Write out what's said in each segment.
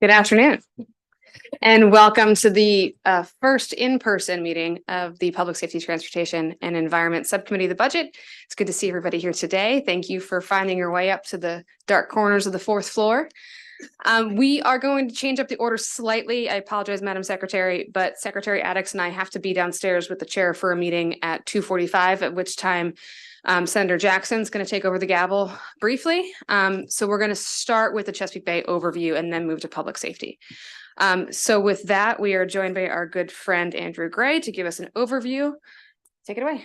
Good afternoon, and welcome to the first in-person meeting of the Public Safety, Transportation, and Environment Subcommittee of the Budget. It's good to see everybody here today. Thank you for finding your way up to the dark corners of the fourth floor. We are going to change up the order slightly. I apologize, Madam Secretary, but Secretary Addix and I have to be downstairs with the chair for a meeting at 2:45, at which time Senator Jackson's going to take over the gavel briefly. So we're going to start with the Chesapeake Bay overview and then move to public safety. So with that, we are joined by our good friend Andrew Gray to give us an overview. Take it away.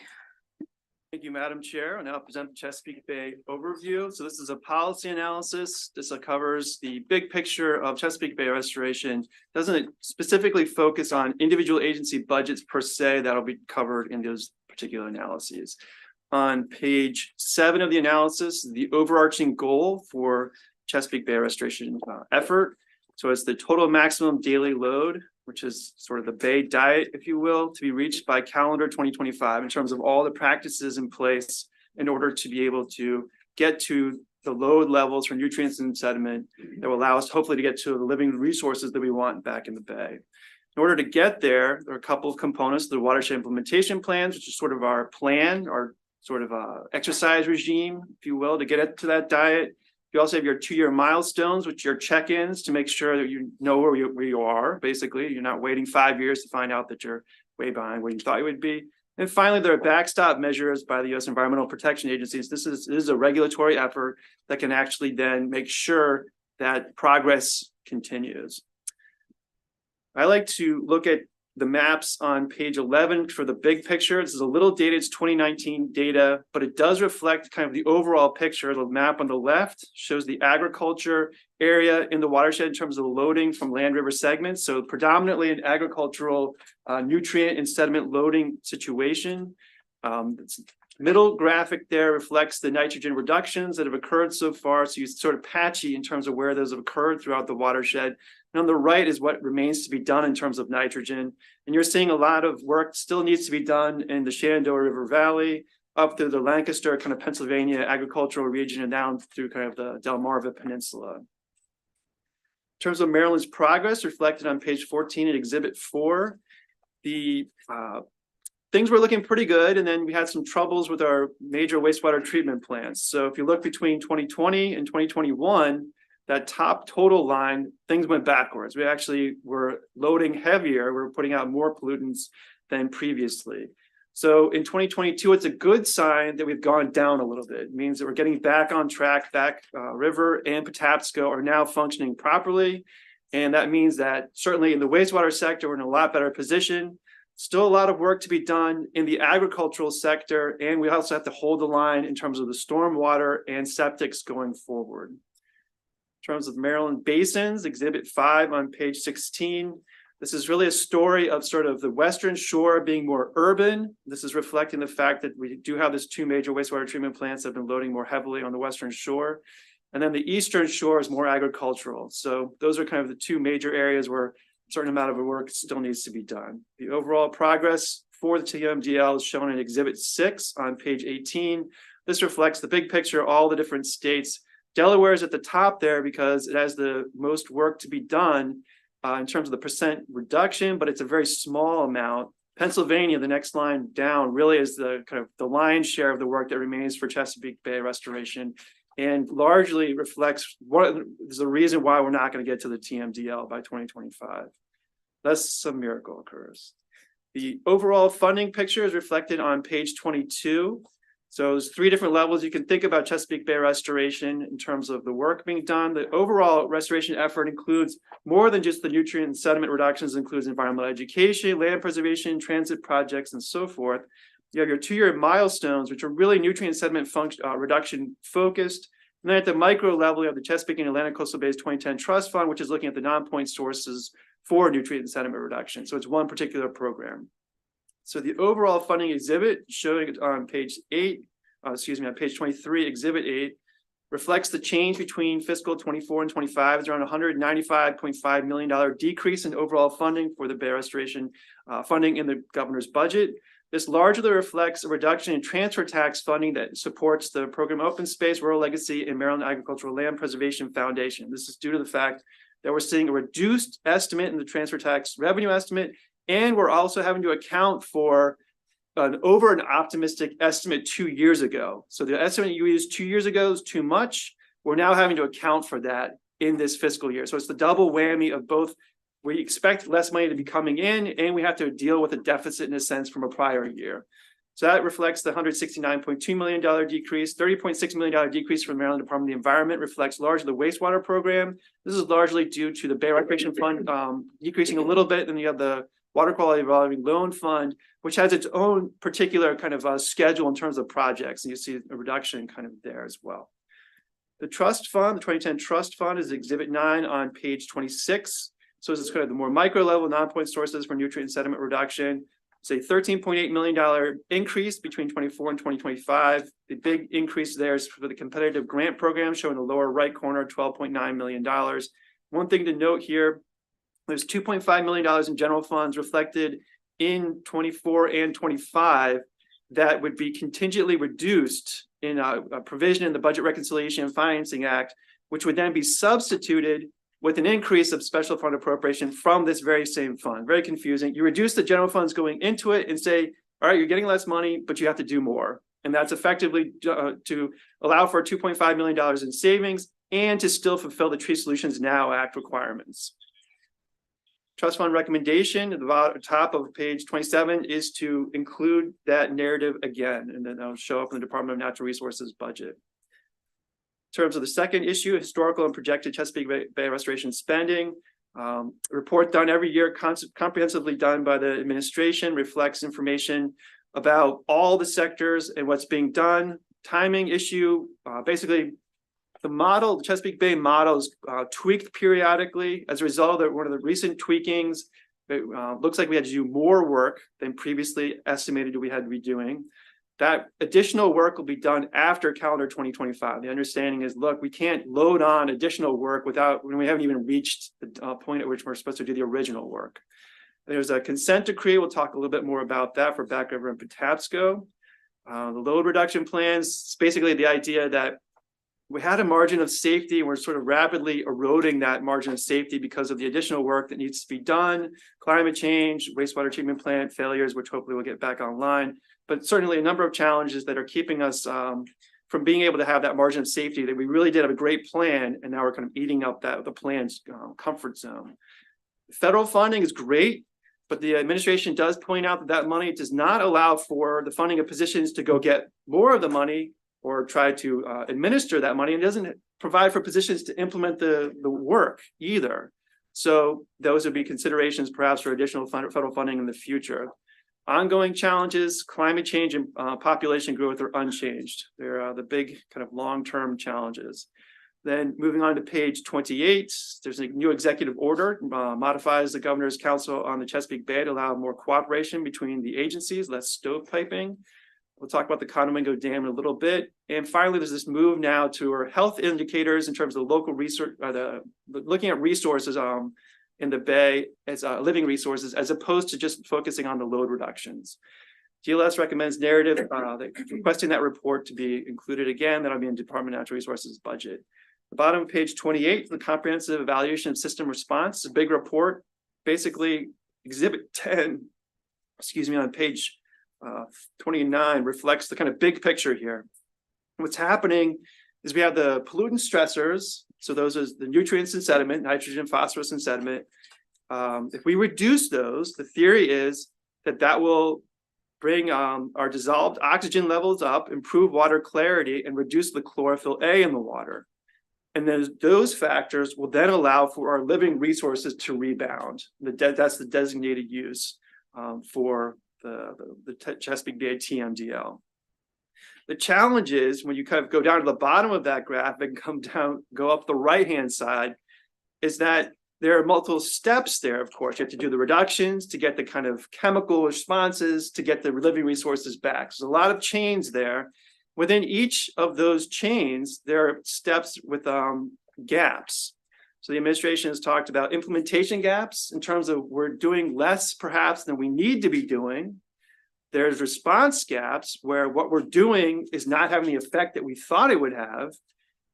Thank you, Madam Chair. I now present the Chesapeake Bay overview. So this is a policy analysis. This covers the big picture of Chesapeake Bay restoration. Doesn't specifically focus on individual agency budgets per se. That'll be covered in those particular analyses. On page 7 of the analysis, the overarching goal for Chesapeake Bay restoration effort. So it's the total maximum daily load, which is sort of the Bay diet, if you will, to be reached by calendar 2025 in terms of all the practices in place in order to be able to get to the load levels for nutrients and sediment that will allow us hopefully to get to the living resources that we want back in the Bay. In order to get there, there are a couple of components to the watershed implementation plans, which is sort of our plan, our sort of exercise regime, if you will, to get it to that diet. You also have your 2-year milestones, which are check-ins to make sure that you know where you are. Basically, you're not waiting 5 years to find out that you're way behind where you thought you would be. And finally, there are backstop measures by the U.S. Environmental Protection Agencies. This is a regulatory effort that can actually then make sure that progress continues. I like to look at the maps on page 11 for the big picture. This is a little dated, it's 2019 data, but it does reflect kind of the overall picture. The map on the left shows the agriculture area in the watershed in terms of the loading from land river segments. So predominantly an agricultural nutrient and sediment loading situation. Middle graphic there reflects the nitrogen reductions that have occurred so far. So it's sort of patchy in terms of where those have occurred throughout the watershed. And on the right is what remains to be done in terms of nitrogen. And you're seeing a lot of work still needs to be done in the Shenandoah River Valley, up through the Lancaster, kind of Pennsylvania agricultural region, and down through kind of the Delmarva Peninsula. In terms of Maryland's progress reflected on page 14 at Exhibit 4, the things were looking pretty good, and then we had some troubles with our major wastewater treatment plants. So if you look between 2020 and 2021, that top total line, things went backwards. We actually were loading heavier. We were putting out more pollutants than previously. So in 2022, it's a good sign that we've gone down a little bit. It means that we're getting back on track. Back River and Patapsco are now functioning properly. And that means that certainly in the wastewater sector, we're in a lot better position. Still a lot of work to be done in the agricultural sector. And we also have to hold the line in terms of the stormwater and septics going forward. In terms of Maryland basins, Exhibit 5 on page 16. This is really a story of sort of the Western Shore being more urban. This is reflecting the fact that we do have these 2 major wastewater treatment plants that have been loading more heavily on the Western Shore. And then the Eastern Shore is more agricultural. So those are kind of the 2 major areas where a certain amount of work still needs to be done. The overall progress for the TMDL is shown in Exhibit 6 on page 18. This reflects the big picture of all the different states. Delaware is at the top there because it has the most work to be done in terms of the percent reduction, but it's a very small amount. Pennsylvania, the next line down, really is the kind of the lion's share of the work that remains for Chesapeake Bay restoration, and largely reflects what is the reason why we're not going to get to the TMDL by 2025. Thus, some miracle occurs. The overall funding picture is reflected on page 22. So there's 3 different levels you can think about Chesapeake Bay restoration in terms of the work being done. The overall restoration effort includes more than just the nutrient and sediment reductions. It includes environmental education, land preservation, transit projects, and so forth. You have your 2-year milestones, which are really nutrient and sediment reduction focused. And then at the micro level, you have the Chesapeake and Atlantic Coastal Bays 2010 Trust Fund, which is looking at the non-point sources for nutrient and sediment reduction. So it's one particular program. So the overall funding exhibit showing it on page 8, on page 23, Exhibit 8, reflects the change between fiscal 24 and 25. It's around $195.5 million decrease in overall funding for the Bay restoration funding in the governor's budget. This largely reflects a reduction in transfer tax funding that supports the program Open Space, Rural Legacy, and Maryland Agricultural Land Preservation Foundation. This is due to the fact that we're seeing a reduced estimate in the transfer tax revenue estimate, and we're also having to account for an optimistic estimate 2 years ago. So the estimate you used 2 years ago is too much. We're now having to account for that in this fiscal year. So it's the double whammy of both. We expect less money to be coming in, and we have to deal with a deficit in a sense from a prior year. So that reflects the $169.2 million decrease. $30.6 million decrease from the Maryland Department of the Environment reflects largely the wastewater program. This is largely due to the Bay Recreation Fund decreasing a little bit, and you have the Water Quality Revolving Loan Fund, which has its own particular kind of schedule in terms of projects, and you see a reduction kind of there as well. The trust fund, the 2010 trust fund, is Exhibit 9 on page 26. So this is kind of the more micro level non-point sources for nutrient sediment reduction. It's a $13.8 million increase between 24 and 2025. The big increase there is for the competitive grant program, showing the lower right corner, $12.9 million. One thing to note here, there's $2.5 million in general funds reflected in 24 and 25 that would be contingently reduced in a provision in the Budget Reconciliation and Financing Act, which would then be substituted with an increase of special fund appropriation from this very same fund. Very confusing. You reduce the general funds going into it and say, all right, you're getting less money, but you have to do more. And that's effectively to allow for $2.5 million in savings and to still fulfill the Tree Solutions Now Act requirements. Trust fund recommendation at the top of page 27 is to include that narrative again, and then that'll show up in the Department of Natural Resources budget. In terms of the second issue, historical and projected Chesapeake Bay restoration spending, report done every year, comprehensively done by the administration, reflects information about all the sectors and what's being done. Timing issue, basically the model, the Chesapeake Bay model is tweaked periodically. As a result of one of the recent tweakings, it looks like we had to do more work than previously estimated we had to be doing. That additional work will be done after calendar 2025. The understanding is, look, we can't load on additional work when we haven't even reached the point at which we're supposed to do the original work. There's a consent decree. We'll talk a little bit more about that for Back River and Patapsco. The load reduction plans, it's basically the idea that we had a margin of safety, and we're sort of rapidly eroding that margin of safety because of the additional work that needs to be done, climate change, wastewater treatment plant failures, which hopefully will get back online, but certainly a number of challenges that are keeping us from being able to have that margin of safety that we really did have a great plan, and now we're kind of eating up the plan's comfort zone. Federal funding is great, but the administration does point out that money does not allow for the funding of positions to go get more of the money or try to administer that money, and doesn't provide for positions to implement the work either. So those would be considerations perhaps for additional federal funding in the future. Ongoing challenges, climate change and population growth are unchanged. They're the big kind of long-term challenges. Then moving on to page 28, there's a new executive order, modifies the Governor's Council on the Chesapeake Bay to allow more cooperation between the agencies, less stovepiping. We'll talk about the Condomingo Dam in a little bit. And finally, there's this move now to our health indicators in terms of local research, looking at resources in the Bay as living resources, as opposed to just focusing on the load reductions. GLS recommends narrative, requesting that report to be included again. That'll be in Department of Natural Resources budget. The bottom of page 28, the comprehensive evaluation of system response, a big report. Basically, exhibit 10, on page 29 reflects the kind of big picture here. What's happening is we have the pollutant stressors. So those are the nutrients in sediment, nitrogen, phosphorus in sediment. If we reduce those, the theory is that will bring our dissolved oxygen levels up, improve water clarity, and reduce the chlorophyll A in the water. And then those factors will then allow for our living resources to rebound. That's the designated use for the Chesapeake Bay TMDL. The challenge is when you kind of go down to the bottom of that graph and go up the right-hand side, is that there are multiple steps there, of course. You have to do the reductions to get the kind of chemical responses to get the living resources back. So there's a lot of chains there. Within each of those chains, there are steps with gaps. So the administration has talked about implementation gaps in terms of we're doing less perhaps than we need to be doing. There's response gaps where what we're doing is not having the effect that we thought it would have.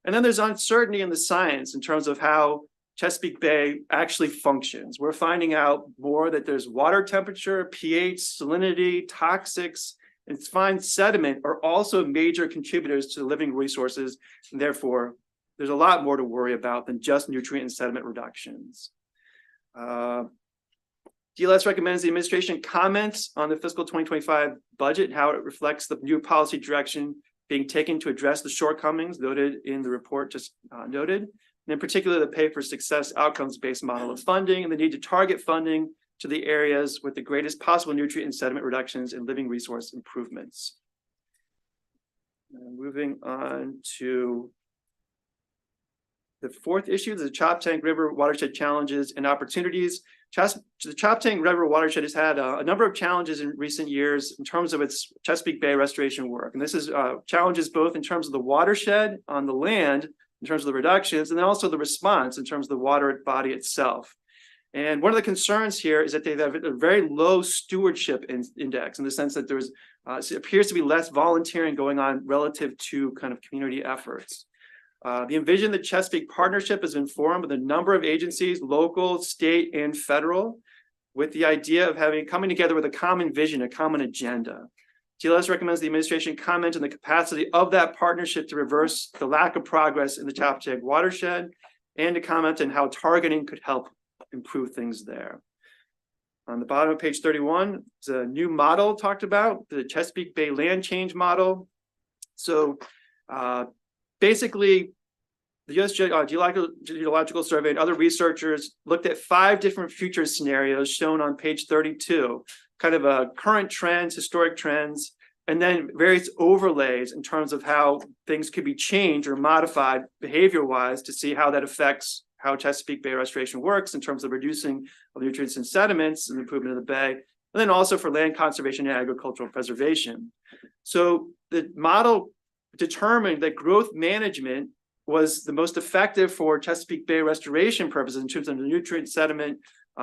And then there's uncertainty in the science in terms of how Chesapeake Bay actually functions. We're finding out more that there's water temperature, pH, salinity, toxics, and fine sediment are also major contributors to the living resources. And therefore, there's a lot more to worry about than just nutrient and sediment reductions. DLS recommends the administration comments on the fiscal 2025 budget, how it reflects the new policy direction being taken to address the shortcomings noted in the report just noted, and in particular, the pay for success outcomes-based model of funding and the need to target funding to the areas with the greatest possible nutrient and sediment reductions and living resource improvements. Moving on to the fourth issue, the Choptank River watershed challenges and opportunities. The Choptank River watershed has had a number of challenges in recent years in terms of its Chesapeake Bay restoration work. And this is challenges both in terms of the watershed on the land, in terms of the reductions, and then also the response in terms of the water body itself. And one of the concerns here is that they have a very low stewardship index in the sense that there's it appears to be less volunteering going on relative to kind of community efforts. The Envision the Chesapeake Partnership has been formed with a number of agencies, local, state, and federal, with the idea of coming together with a common vision, a common agenda. TLS recommends the administration comment on the capacity of that partnership to reverse the lack of progress in the Choptank watershed and to comment on how targeting could help improve things there. On the bottom of page 31, is a new model talked about, the Chesapeake Bay land change model. So basically, the U.S. Geological Survey and other researchers looked at 5 different future scenarios shown on page 32, kind of current trends, historic trends, and then various overlays in terms of how things could be changed or modified behavior-wise to see how that affects how Chesapeake Bay restoration works in terms of reducing of nutrients and sediments and improvement of the bay, and then also for land conservation and agricultural preservation. So the model determined that growth management was the most effective for Chesapeake Bay restoration purposes in terms of the nutrient sediment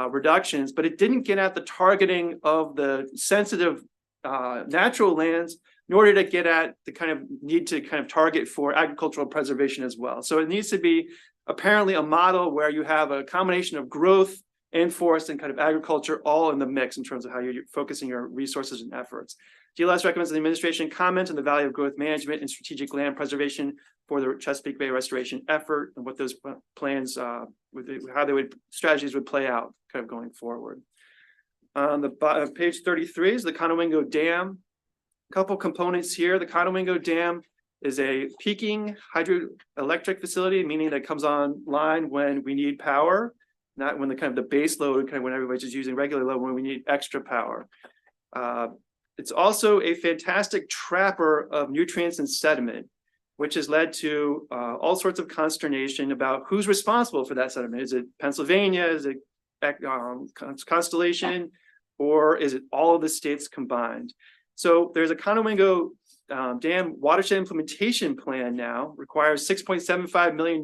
reductions, but it didn't get at the targeting of the sensitive natural lands, nor did it get at the kind of need to kind of target for agricultural preservation as well. So it needs to be apparently a model where you have a combination of growth and forest and kind of agriculture all in the mix in terms of how you're focusing your resources and efforts. GLS recommends the administration comment on the value of growth management and strategic land preservation for the Chesapeake Bay restoration effort and what those plans, strategies would play out kind of going forward. On the bottom, page 33 is the Conowingo Dam. A couple components here. The Conowingo Dam is a peaking hydroelectric facility, meaning that it comes online when we need power, not when the kind of the base load, kind of when everybody's just using regular load, when we need extra power. It's also a fantastic trapper of nutrients and sediment, which has led to all sorts of consternation about who's responsible for that sediment. Is it Pennsylvania? Is it Constellation? Or is it all of the states combined? So there's a Conowingo Dam watershed implementation plan now, requires 6.75 million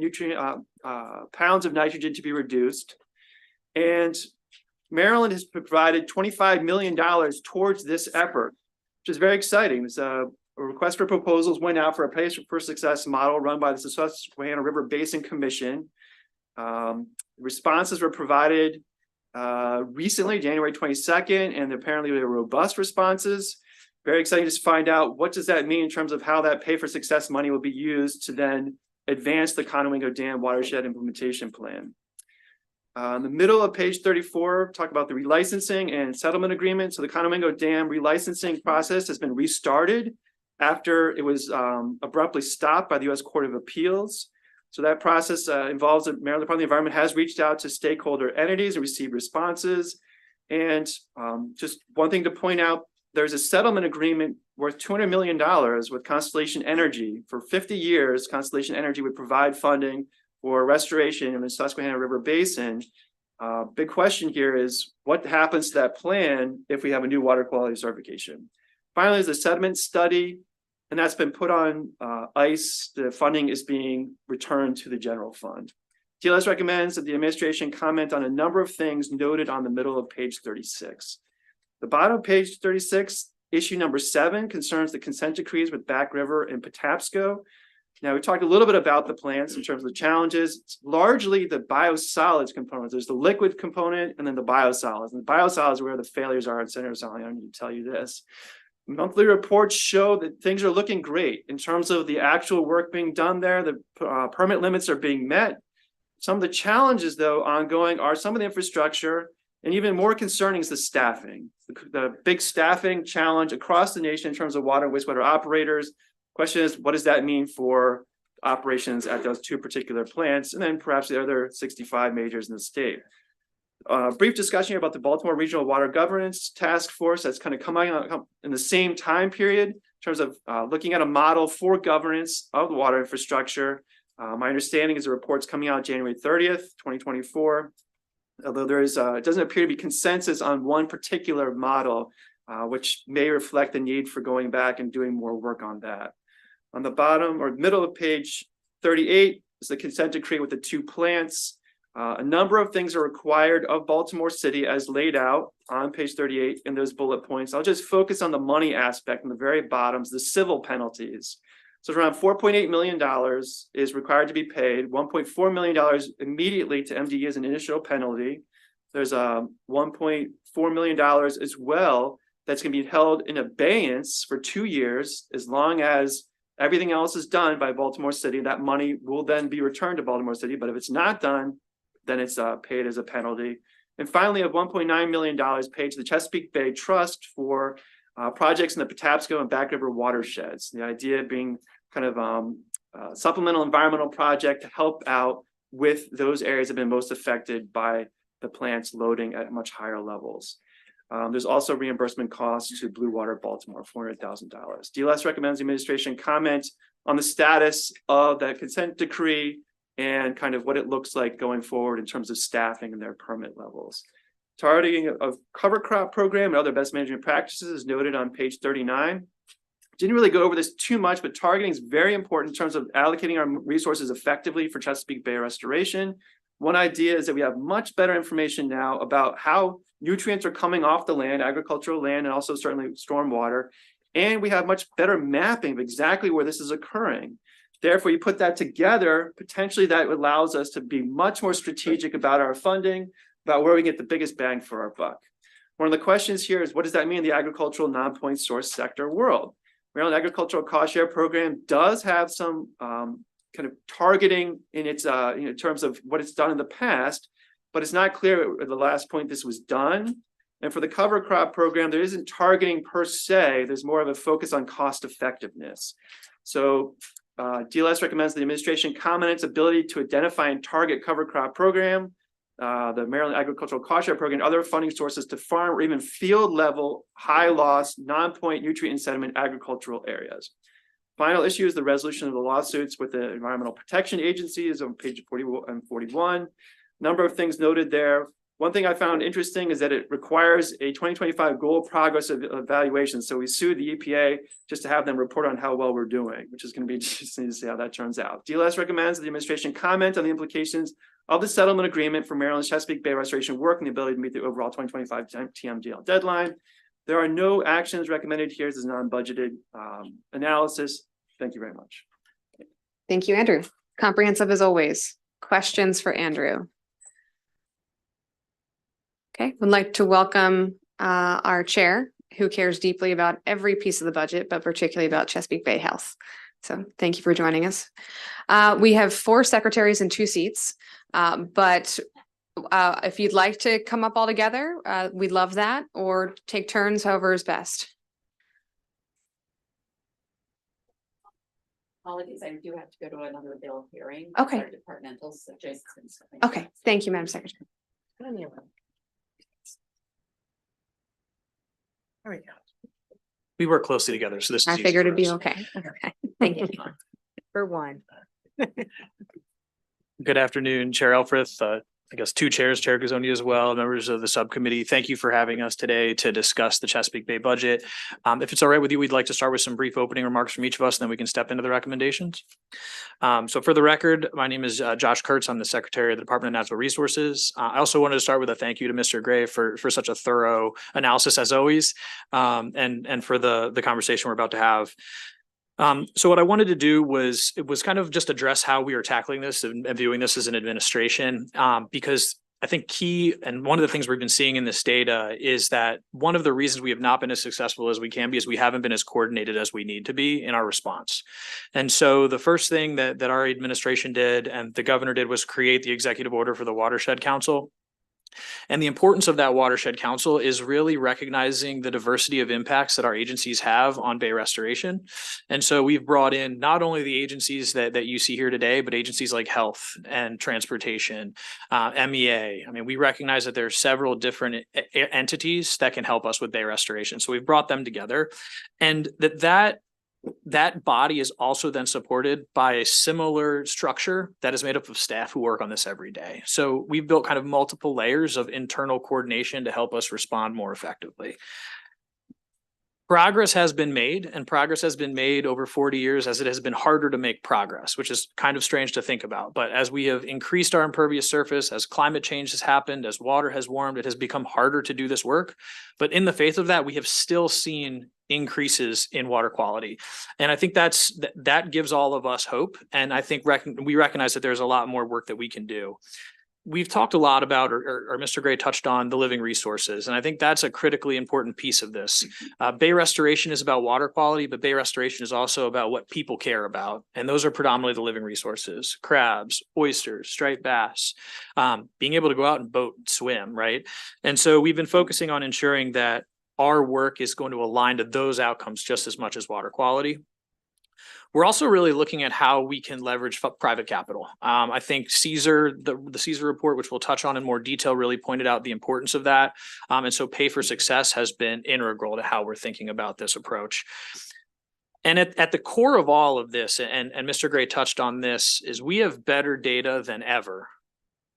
pounds of nitrogen to be reduced. And Maryland has provided $25 million towards this effort, which is very exciting. It's a request for proposals went out for a Pay for Success model run by the Susquehanna River Basin Commission. Responses were provided recently, January 22nd, and apparently they were robust responses. Very exciting to find out what does that mean in terms of how that Pay for Success money will be used to then advance the Conowingo Dam watershed implementation plan. In the middle of page 34, talk about the relicensing and settlement agreement. So the Conowingo Dam relicensing process has been restarted after it was abruptly stopped by the U.S. Court of Appeals. So that process involves the Maryland Department of the Environment has reached out to stakeholder entities and received responses. And just one thing to point out, there's a settlement agreement worth $200 million with Constellation Energy. For 50 years, Constellation Energy would provide funding for restoration in the Susquehanna River Basin. Big question here is what happens to that plan if we have a new water quality certification? Finally, there's a sediment study, and that's been put on ice. The funding is being returned to the general fund. TLS recommends that the administration comment on a number of things noted on the middle of page 36. The bottom of page 36, issue number 7, concerns the consent decrees with Back River and Patapsco. Now, we talked a little bit about the plants in terms of the challenges. It's largely the biosolids component. There's the liquid component and then the biosolids. And the biosolids are where the failures are in Senator Sally. I don't need to tell you this. Monthly reports show that things are looking great in terms of the actual work being done there. The permit limits are being met. Some of the challenges, though, ongoing are some of the infrastructure, and even more concerning is the staffing. The big staffing challenge across the nation in terms of water and wastewater operators. Question is, what does that mean for operations at those two particular plants, and then perhaps the other 65 majors in the state? Brief discussion here about the Baltimore Regional Water Governance Task Force that's kind of coming out in the same time period in terms of looking at a model for governance of the water infrastructure. My understanding is the report's coming out January 30th, 2024. Although there is, it doesn't appear to be consensus on one particular model, which may reflect the need for going back and doing more work on that. On the bottom or middle of page 38 is the consent decree with the two plants. A number of things are required of Baltimore City as laid out on page 38 in those bullet points. I'll just focus on the money aspect in the very bottoms, the civil penalties. So around $4.8 million is required to be paid, $1.4 million immediately to MDE as an initial penalty. There's $1.4 million as well that's going to be held in abeyance for 2 years, as long as everything else is done by Baltimore City. That money will then be returned to Baltimore City, but if it's not done, then it's paid as a penalty. And finally, of $1.9 million paid to the Chesapeake Bay Trust for projects in the Patapsco and Back River watersheds. The idea being kind of a supplemental environmental project to help out with those areas that have been most affected by the plants loading at much higher levels. There's also reimbursement costs to Blue Water Baltimore, $400,000. DLS recommends the administration comment on the status of the consent decree and kind of what it looks like going forward in terms of staffing and their permit levels. Targeting of cover crop program and other best management practices is noted on page 39. Didn't really go over this too much, but targeting is very important in terms of allocating our resources effectively for Chesapeake Bay restoration. One idea is that we have much better information now about how nutrients are coming off the land, agricultural land, and also certainly stormwater. And we have much better mapping of exactly where this is occurring. Therefore, you put that together, potentially that allows us to be much more strategic about our funding, about where we get the biggest bang for our buck. One of the questions here is, what does that mean in the agricultural non-point source sector world? Maryland Agricultural Cost Share Program does have some kind of targeting in its in terms of what it's done in the past, but it's not clear at the last point this was done. And for the cover crop program, there isn't targeting per se. There's more of a focus on cost effectiveness. So DLS recommends the administration comment its ability to identify and target cover crop program, the Maryland Agricultural Cost Share Program, and other funding sources to farm or even field level, high loss, non-point nutrient and sediment agricultural areas. Final issue is the resolution of the lawsuits with the Environmental Protection Agency is on page 40 and 41. Number of things noted there. One thing I found interesting is that it requires a 2025 goal progress evaluation. So we sued the EPA just to have them report on how well we're doing, which is going to be interesting to see how that turns out. DLS recommends that the administration comment on the implications of the settlement agreement for Maryland's Chesapeake Bay restoration work and the ability to meet the overall 2025 TMDL deadline. There are no actions recommended here. This is non-budgeted analysis. Thank you very much. Thank you, Andrew. Comprehensive as always. Questions for Andrew? Okay, would like to welcome our chair, who cares deeply about every piece of the budget, but particularly about Chesapeake Bay Health. So thank you for joining us. We have 4 secretaries and 2 seats, but if you'd like to come up all together, we'd love that, or take turns, however is best. Apologies, I do have to go to another bill hearing. Okay. Our departmental, so Jason's coming. Okay, thank you, Madam Secretary. There we go. We work closely together, so this is I easy figured for it'd be us. okay. Okay, thank you. For one. Good afternoon, Chair Elfrith. I guess 2 chairs, Chair Guzoni as well, members of the subcommittee. Thank you for having us today to discuss the Chesapeake Bay budget. If it's all right with you, we'd like to start with some brief opening remarks from each of us, and then we can step into the recommendations. So for the record, my name is Josh Kurtz. I'm the Secretary of the Department of Natural Resources. I also wanted to start with a thank you to Mr. Gray for such a thorough analysis as always, and for the conversation we're about to have. So what I wanted to do was kind of just address how we are tackling this and viewing this as an administration, because I think key and one of the things we've been seeing in this data is that one of the reasons we have not been as successful as we can be is we haven't been as coordinated as we need to be in our response. And so the first thing that our administration did and the governor did was create the executive order for the Watershed Council. And the importance of that Watershed Council is really recognizing the diversity of impacts that our agencies have on bay restoration. And so we've brought in not only the agencies that you see here today, but agencies like health and transportation, MEA. I mean, we recognize that there are several different entities that can help us with bay restoration. So we've brought them together, and that body is also then supported by a similar structure that is made up of staff who work on this every day. So we've built kind of multiple layers of internal coordination to help us respond more effectively. Progress has been made, and progress has been made over 40 years as it has been harder to make progress, which is kind of strange to think about. But as we have increased our impervious surface, as climate change has happened, as water has warmed, it has become harder to do this work. But in the face of that, we have still seen increases in water quality. And I think that gives all of us hope. And I think we recognize that there's a lot more work that we can do. We've talked a lot about, or Mr. Gray touched on, the living resources. And I think that's a critically important piece of this. Bay restoration is about water quality, but bay restoration is also about what people care about. And those are predominantly the living resources: crabs, oysters, striped bass, being able to go out and boat and swim, right? And so we've been focusing on ensuring that our work is going to align to those outcomes just as much as water quality. We're also really looking at how we can leverage private capital. I think CSER, the CSER report, which we'll touch on in more detail, really pointed out the importance of that. And so pay for success has been integral to how we're thinking about this approach. And at the core of all of this, and Mr. Gray touched on this, is we have better data than ever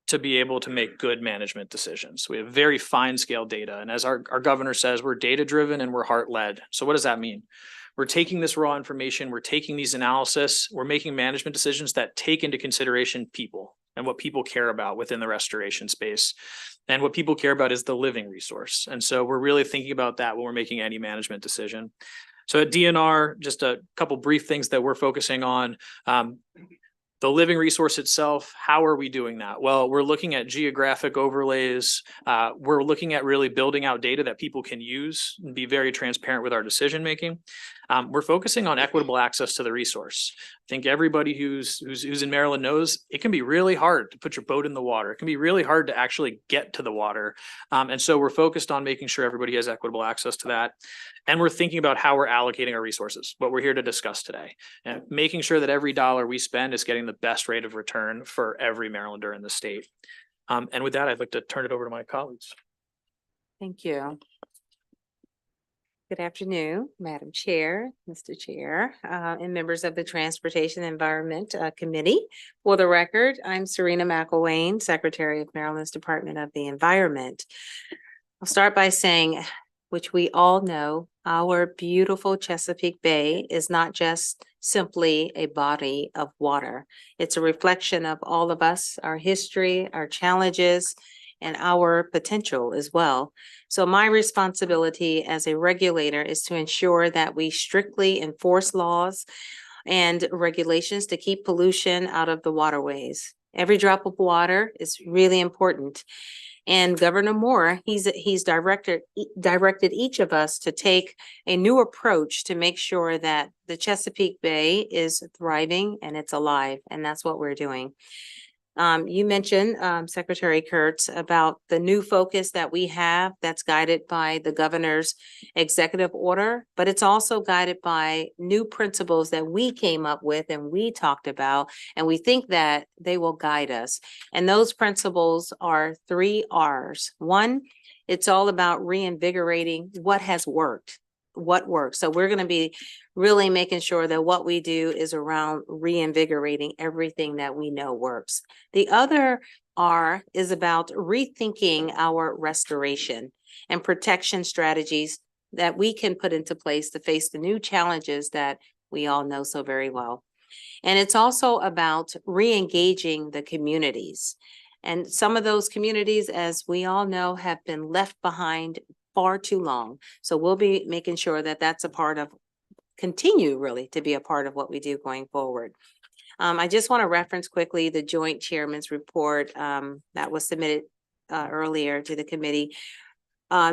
to be able to make good management decisions. We have very fine scale data. And as our governor says, we're data driven and we're heart led. So what does that mean? We're taking this raw information, we're taking these analysis, we're making management decisions that take into consideration people and what people care about within the restoration space. And what people care about is the living resource. And so we're really thinking about that when we're making any management decision. So at DNR, just a couple brief things that we're focusing on. The living resource itself, how are we doing that? Well, we're looking at geographic overlays. We're looking at really building out data that people can use and be very transparent with our decision making. We're focusing on equitable access to the resource. I think everybody who's in Maryland knows it can be really hard to put your boat in the water. It can be really hard to actually get to the water. And so we're focused on making sure everybody has equitable access to that. And we're thinking about how we're allocating our resources, what we're here to discuss today, and making sure that every dollar we spend is getting the best rate of return for every Marylander in the state. And with that, I'd like to turn it over to my colleagues. Thank you. Good afternoon, Madam Chair, Mr. Chair, and members of the Transportation Environment Committee. For the record, I'm Serena McElwain, Secretary of Maryland's Department of the Environment. I'll start by saying, which we all know, our beautiful Chesapeake Bay is not just simply a body of water. It's a reflection of all of us, our history, our challenges, and our potential as well. So my responsibility as a regulator is to ensure that we strictly enforce laws and regulations to keep pollution out of the waterways. Every drop of water is really important. And Governor Moore, he's directed each of us to take a new approach to make sure that the Chesapeake Bay is thriving and it's alive. And that's what we're doing. You mentioned, Secretary Kurtz, about the new focus that we have that's guided by the governor's executive order, but it's also guided by new principles that we came up with and we talked about, and we think that they will guide us. And those principles are 3 R's. 1, it's all about reinvigorating what has worked. What works. So we're going to be really making sure that what we do is around reinvigorating everything that we know works. The other R is about rethinking our restoration and protection strategies that we can put into place to face the new challenges that we all know so very well. And it's also about re-engaging the communities. And some of those communities, as we all know, have been left behind far too long. So we'll be making sure that that's a part of continue really to be a part of what we do going forward. I just want to reference quickly the joint chairman's report that was submitted earlier to the committee.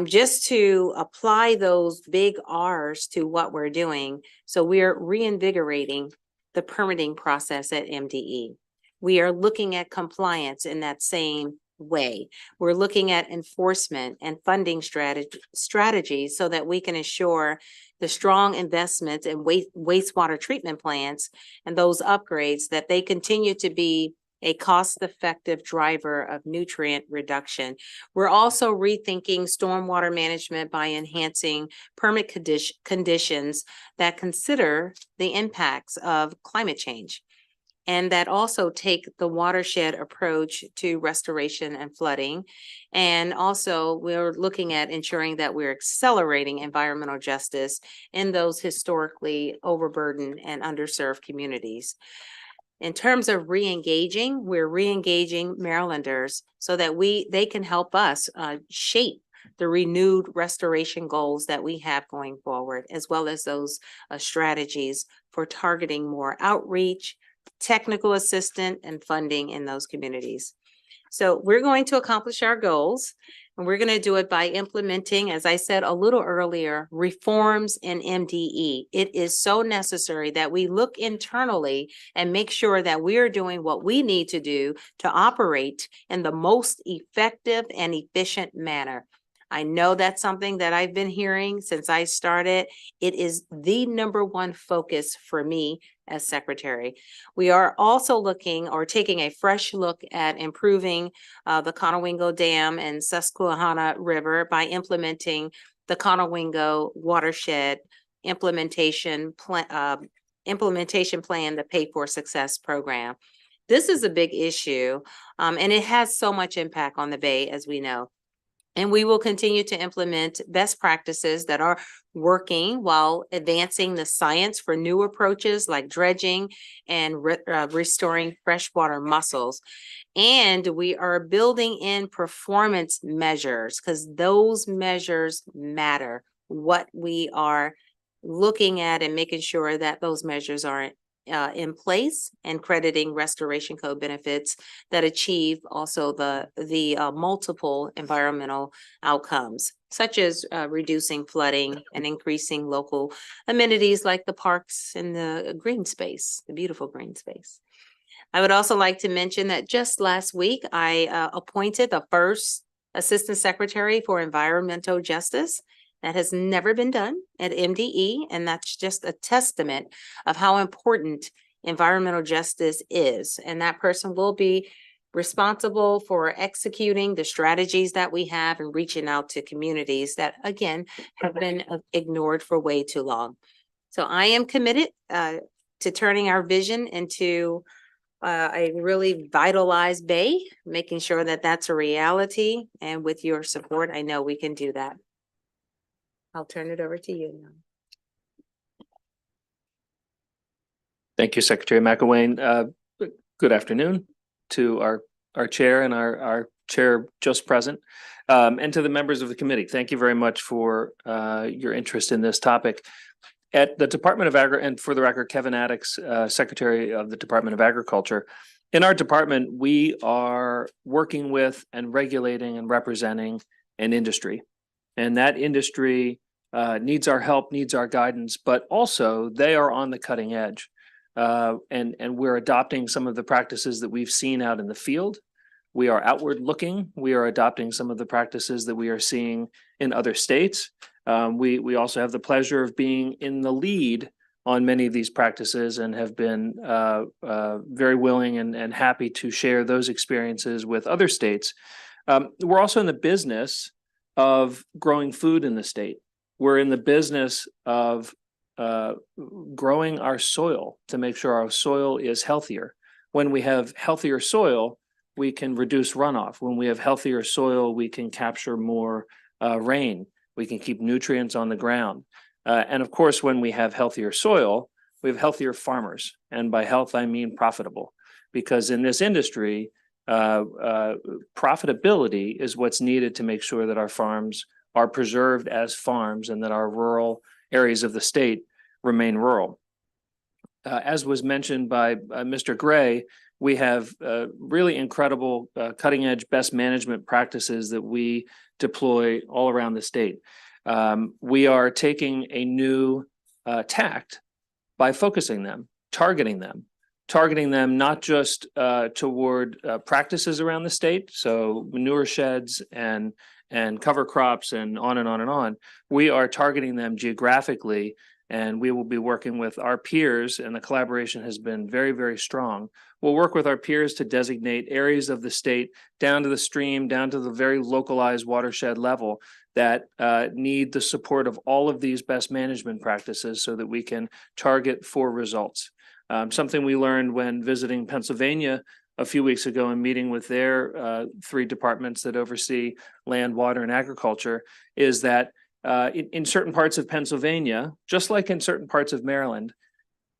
Just to apply those big R's to what we're doing. So we're reinvigorating the permitting process at MDE. We are looking at compliance in that same way. We're looking at enforcement and funding strategies so that we can ensure the strong investments in wastewater treatment plants and those upgrades, that they continue to be a cost-effective driver of nutrient reduction. We're also rethinking stormwater management by enhancing permit conditions that consider the impacts of climate change, and that also take the watershed approach to restoration and flooding. And also, we're looking at ensuring that we're accelerating environmental justice in those historically overburdened and underserved communities. In terms of re-engaging, we're re-engaging Marylanders so that they can help us shape the renewed restoration goals that we have going forward, as well as those strategies for targeting more outreach, technical assistance, and funding in those communities. So we're going to accomplish our goals, and we're going to do it by implementing, as I said a little earlier, reforms in MDE. It is so necessary that we look internally and make sure that we are doing what we need to do to operate in the most effective and efficient manner. I know that's something that I've been hearing since I started. It is the number one focus for me as secretary. We are also looking or taking a fresh look at improving the Conowingo Dam and Susquehanna River by implementing the Conowingo Watershed implementation plan, the Pay for Success program. This is a big issue, and it has so much impact on the Bay, as we know. And we will continue to implement best practices that are working while advancing the science for new approaches like dredging and restoring freshwater mussels. And we are building in performance measures, because those measures matter. What we are looking at and making sure that those measures are in place, and crediting restoration code benefits that achieve also the multiple environmental outcomes, such as reducing flooding and increasing local amenities like the parks and the green space, the beautiful green space. I would also like to mention that just last week, I appointed the first Assistant Secretary for Environmental Justice. That has never been done at MDE, and that's just a testament of how important environmental justice is. And that person will be responsible for executing the strategies that we have and reaching out to communities that, again, have been ignored for way too long. So I am committed to turning our vision into a really vitalized Bay, making sure that that's a reality. And with your support, I know we can do that. I'll turn it over to you now. Thank you, Secretary McElwain. Good afternoon to our chair and our chair just present, and to the members of the committee. Thank you very much for your interest in this topic. At the Department of Agriculture, and for the record, Kevin Addix, Secretary of the Department of Agriculture. In our department, we are working with and regulating and representing an industry. And that industry needs our help, needs our guidance, but also they are on the cutting edge. And we're adopting some of the practices that we've seen out in the field. We are outward looking. We are adopting some of the practices that we are seeing in other states. We also have the pleasure of being in the lead on many of these practices and have been very willing and happy to share those experiences with other states. We're also in the business of growing food in the state. We're in the business of growing our soil to make sure our soil is healthier. When we have healthier soil, we can reduce runoff. When we have healthier soil, we can capture more rain. We can keep nutrients on the ground. And of course, when we have healthier soil, we have healthier farmers. And by health, I mean profitable. Because in this industry, profitability is what's needed to make sure that our farms are preserved as farms and that our rural areas of the state remain rural. As was mentioned by Mr. Gray, we have really incredible cutting edge best management practices that we deploy all around the state. We are taking a new tact by focusing them, targeting them not just toward practices around the state, so manure sheds and cover crops and on and on and on. We are targeting them geographically, and we will be working with our peers, and the collaboration has been very, very strong. We'll work with our peers to designate areas of the state down to the stream, down to the very localized watershed level that need the support of all of these best management practices so that we can target for results. Something we learned when visiting Pennsylvania a few weeks ago and meeting with their 3 departments that oversee land, water, and agriculture is that in certain parts of Pennsylvania, just like in certain parts of Maryland,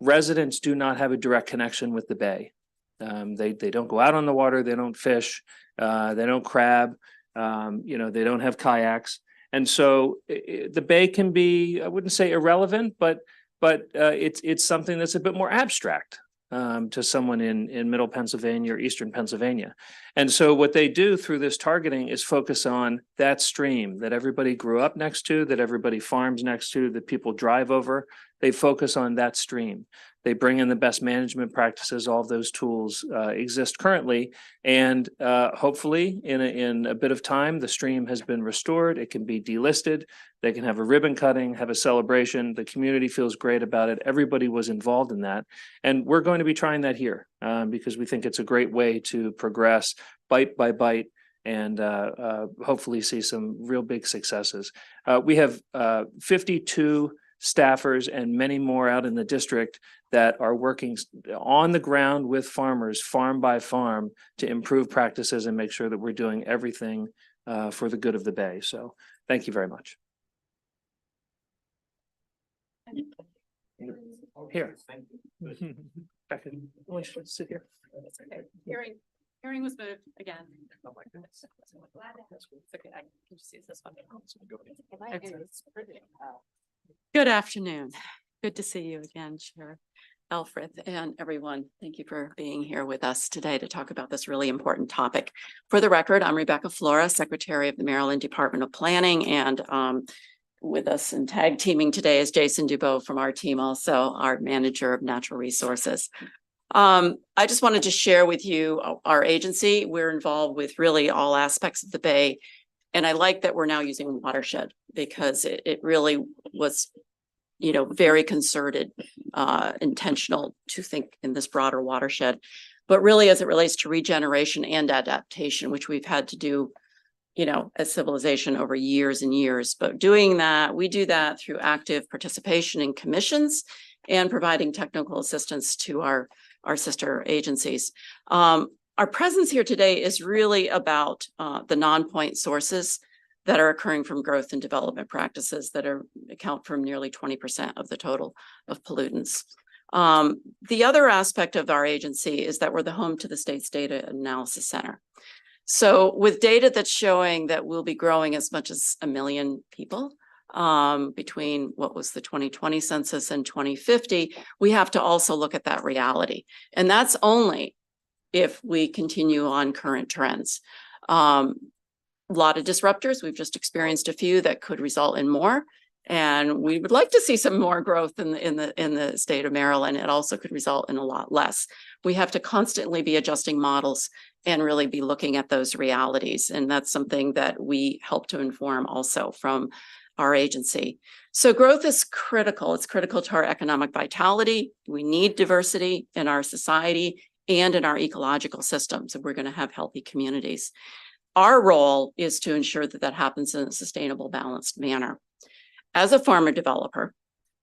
residents do not have a direct connection with the bay. They don't go out on the water, they don't fish, they don't crab, they don't have kayaks. And so the bay can be, I wouldn't say irrelevant, but it's something that's a bit more abstract to someone in middle Pennsylvania or eastern Pennsylvania. And so what they do through this targeting is focus on that stream that everybody grew up next to, that everybody farms next to, that people drive over. They focus on that stream. They bring in the best management practices. All of those tools exist currently, and hopefully in a bit of time, the stream has been restored. It can be delisted. They can have a ribbon cutting, have a celebration. The community feels great about it. Everybody was involved in that, and we're going to be trying that here because we think it's a great way to progress bite by bite and hopefully see some real big successes. We have 52 staffers and many more out in the district that are working on the ground with farmers, farm by farm, to improve practices and make sure that we're doing everything for the good of the bay. So thank you very much. Here. Sit here. Hearing was moved again. Oh my goodness. Okay, I can see this one. Okay. Good afternoon. Good to see you again, Chair Elfreth, and everyone. Thank you for being here with us today to talk about this really important topic. For the record, I'm Rebecca Flora, Secretary of the Maryland Department of Planning, and with us and tag teaming today is Jason Dubow from our team, also our Manager of Natural Resources. I just wanted to share with you our agency. We're involved with really all aspects of the Bay. And I like that we're now using watershed because it really was, very concerted, intentional to think in this broader watershed. But really, as it relates to regeneration and adaptation, which we've had to do, as civilization over years and years. But doing that, we do that through active participation in commissions and providing technical assistance to our sister agencies. Our presence here today is really about the non-point sources that are occurring from growth and development practices that account for nearly 20% of the total of pollutants. The other aspect of our agency is that we're the home to the state's data analysis center. So with data that's showing that we'll be growing as much as 1 million people between what was the 2020 census and 2050, we have to also look at that reality. And that's only if we continue on current trends. A lot of disruptors, we've just experienced a few that could result in more. And we would like to see some more growth in the state of Maryland. It also could result in a lot less. We have to constantly be adjusting models and really be looking at those realities. And that's something that we help to inform also from our agency. So growth is critical. It's critical to our economic vitality. We need diversity in our society and in our ecological systems if we're going to have healthy communities. Our role is to ensure that that happens in a sustainable, balanced manner. As a farmer developer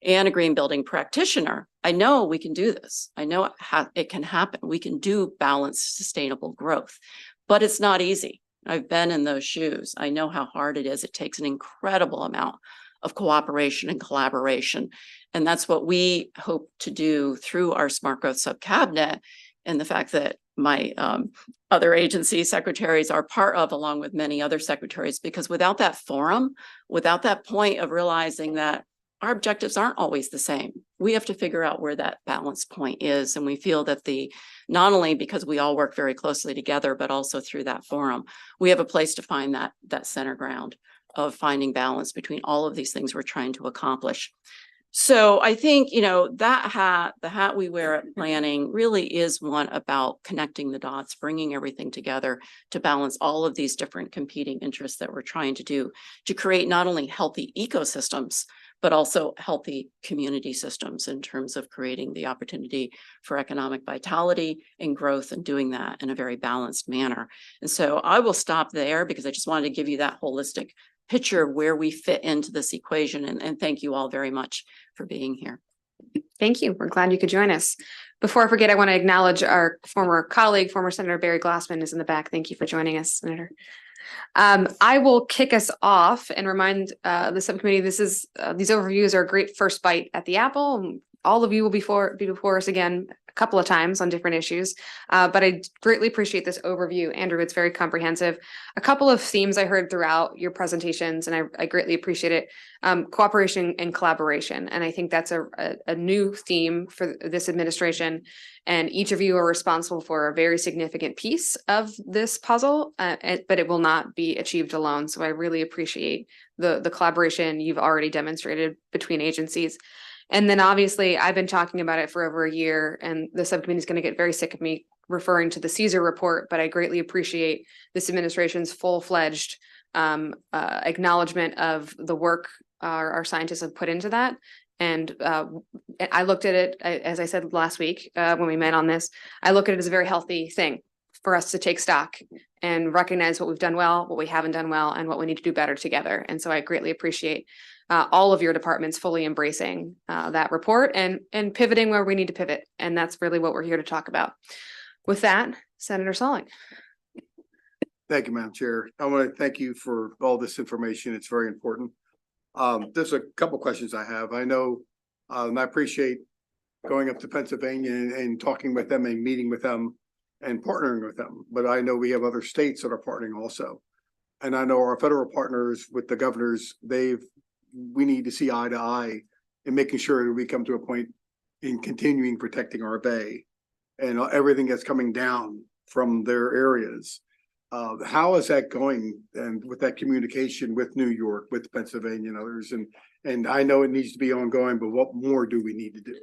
and a green building practitioner, I know we can do this. I know it can happen. We can do balanced, sustainable growth, but it's not easy. I've been in those shoes. I know how hard it is. It takes an incredible amount of cooperation and collaboration. And that's what we hope to do through our Smart Growth Subcabinet, and the fact that my other agency secretaries are part of, along with many other secretaries, because without that forum, without that point of realizing that our objectives aren't always the same, we have to figure out where that balance point is. And we feel that not only because we all work very closely together, but also through that forum, we have a place to find that center ground of finding balance between all of these things we're trying to accomplish. So I think, the hat we wear at planning really is one about connecting the dots, bringing everything together to balance all of these different competing interests that we're trying to do to create not only healthy ecosystems, but also healthy community systems in terms of creating the opportunity for economic vitality and growth, and doing that in a very balanced manner. And so I will stop there because I just wanted to give you that holistic picture of where we fit into this equation. And thank you all very much for being here. Thank you. We're glad you could join us. Before I forget, I want to acknowledge our former colleague, former Senator Barry Glassman is in the back. Thank you for joining us, Senator. I will kick us off and remind the subcommittee, these overviews are a great first bite at the apple. All of you will be before us again a couple of times on different issues, but I greatly appreciate this overview. Andrew, it's very comprehensive. A couple of themes I heard throughout your presentations, and I greatly appreciate it. Cooperation and collaboration. And I think that's a new theme for this administration. And each of you are responsible for a very significant piece of this puzzle, but it will not be achieved alone. So I really appreciate the collaboration you've already demonstrated between agencies. And then obviously I've been talking about it for over a year, and the subcommittee is going to get very sick of me referring to the Caesar report, but I greatly appreciate this administration's full-fledged acknowledgement of the work our scientists have put into that. And I looked at it, as I said last week when we met on this, I look at it as a very healthy thing for us to take stock and recognize what we've done well, what we haven't done well, and what we need to do better together. And so I greatly appreciate all of your departments fully embracing that report and pivoting where we need to pivot. And that's really what we're here to talk about. With that, Senator Salling. Thank you, Madam Chair. I want to thank you for all this information. It's very important. There's a couple questions I have. I know, and I appreciate going up to Pennsylvania and talking with them and meeting with them and partnering with them. But I know we have other states that are partnering also. And I know our federal partners with the governors, we need to see eye to eye in making sure that we come to a point in continuing protecting our bay and everything that's coming down from their areas. How is that going, and with that communication with New York, with Pennsylvania and others? And I know it needs to be ongoing, but what more do we need to do?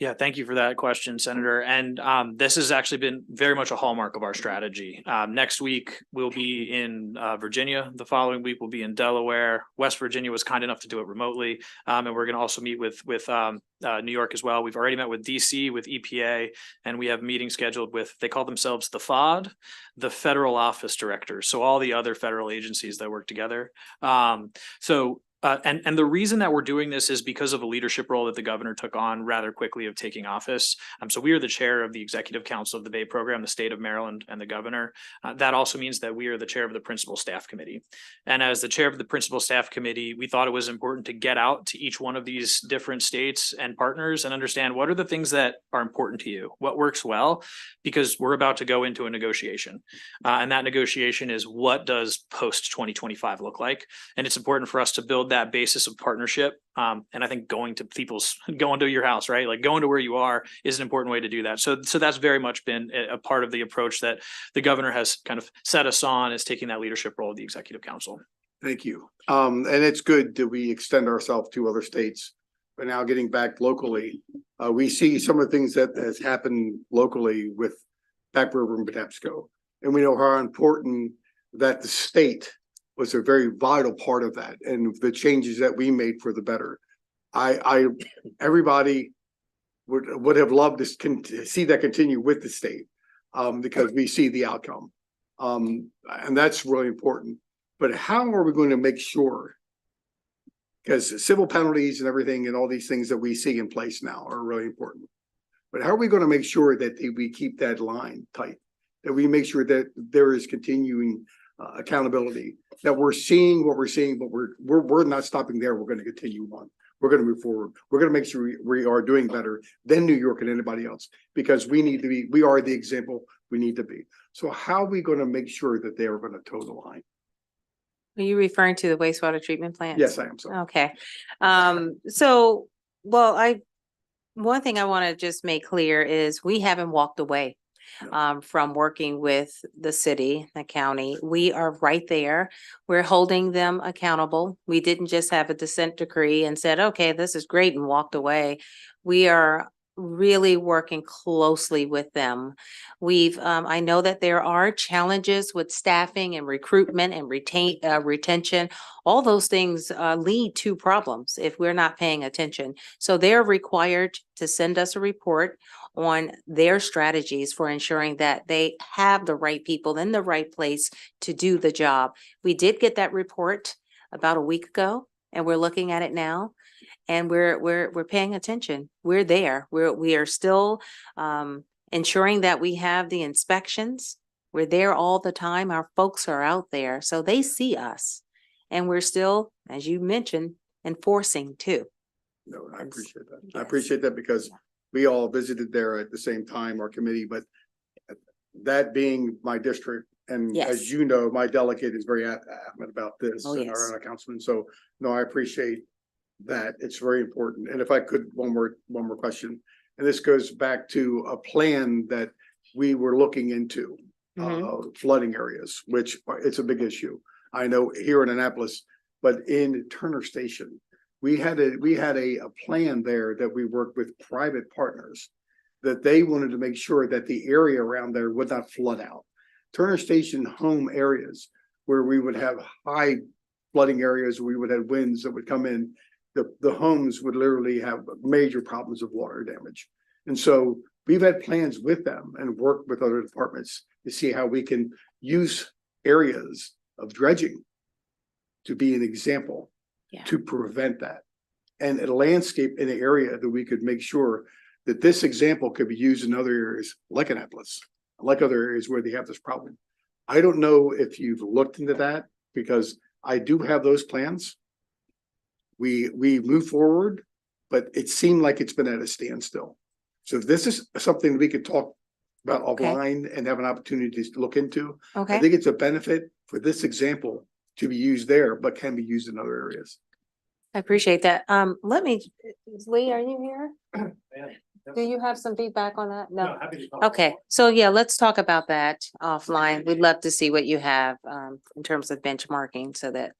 Yeah, thank you for that question, Senator. And this has actually been very much a hallmark of our strategy. Next week, we'll be in Virginia. The following week, we'll be in Delaware. West Virginia was kind enough to do it remotely. And we're going to also meet with New York as well. We've already met with DC, with EPA, and we have meetings scheduled with, they call themselves the FOD, the Federal Office Directors. So all the other federal agencies that work together. And the reason that we're doing this is because of a leadership role that the governor took on rather quickly of taking office. So we are the chair of the Executive Council of the Bay Program, the state of Maryland, and the governor. That also means that we are the chair of the Principal Staff Committee. And as the chair of the Principal Staff Committee, we thought it was important to get out to each one of these different states and partners and understand what are the things that are important to you, what works well, because we're about to go into a negotiation. And that negotiation is, what does post 2025 look like? And it's important for us to build that basis of partnership. And I think going to your house, right? Like going to where you are is an important way to do that. So that's very much been a part of the approach that the governor has kind of set us on, is taking that leadership role of the Executive Council. Thank you. And it's good that we extend ourselves to other states. But now getting back locally, we see some of the things that has happened locally with Back River and Patapsco. And we know how important that the state was a very vital part of that, and the changes that we made for the better. Everybody would have loved to see that continue with the state, because we see the outcome, and that's really important. But how are we going to make sure? Because civil penalties and everything and all these things that we see in place now are really important. But how are we going to make sure that we keep that line tight? That we make sure that there is continuing accountability, that we're seeing what we're seeing, but we're not stopping there. We're going to continue on. We're going to move forward. We're going to make sure we are doing better than New York and anybody else, because we are the example we need to be. So how are we going to make sure that they are going to toe the line? Are you referring to the wastewater treatment plant? Yes, I am. Sorry. Okay. Well, one thing I want to just make clear is we haven't walked away from working with the city, the county. We are right there. We're holding them accountable. We didn't just have a dissent decree and said, okay, this is great, and walked away. We are really working closely with them. I know that there are challenges with staffing and recruitment and retention. All those things lead to problems if we're not paying attention. So they're required to send us a report on their strategies for ensuring that they have the right people in the right place to do the job. We did get that report about a week ago, and we're looking at it now. And we're paying attention. We're there. We are still ensuring that we have the inspections. We're there all the time. Our folks are out there, so they see us. And we're still, as you mentioned, enforcing too. No, I appreciate that. I Yes. appreciate that because we all visited there at the same time, our committee, but that being my district, and Yes. as you know, my delegate is very adamant about this. Oh, And yes. our councilman, so no, I appreciate that. It's very important. And if I could, one more question, and this goes back to a plan that we were looking into, flooding areas, which it's a big issue. I know here in Annapolis, but in Turner Station, we had a plan there that we worked with private partners that they wanted to make sure that the area around there would not flood out. Turner Station home areas where we would have high flooding areas, we would have winds that would come in, the homes would literally have major problems of water damage. And so we've had plans with them and worked with other departments to see how we can use areas of dredging to be an example to prevent that. And a landscape in an area that we could make sure that this example could be used in other areas like Annapolis, like other areas where they have this problem. I don't know if you've looked into that because I do have those plans. We move forward, but it seemed like it's been at a standstill. So this is something we could talk about offline and have an opportunity to look into. I Okay. think it's a benefit for this example to be used there, but can be used in other areas. I appreciate that. Lee, are you here? Do you have some feedback on that? No. Okay, so yeah, let's talk about that offline. We'd love to see what you have in terms of benchmarking so that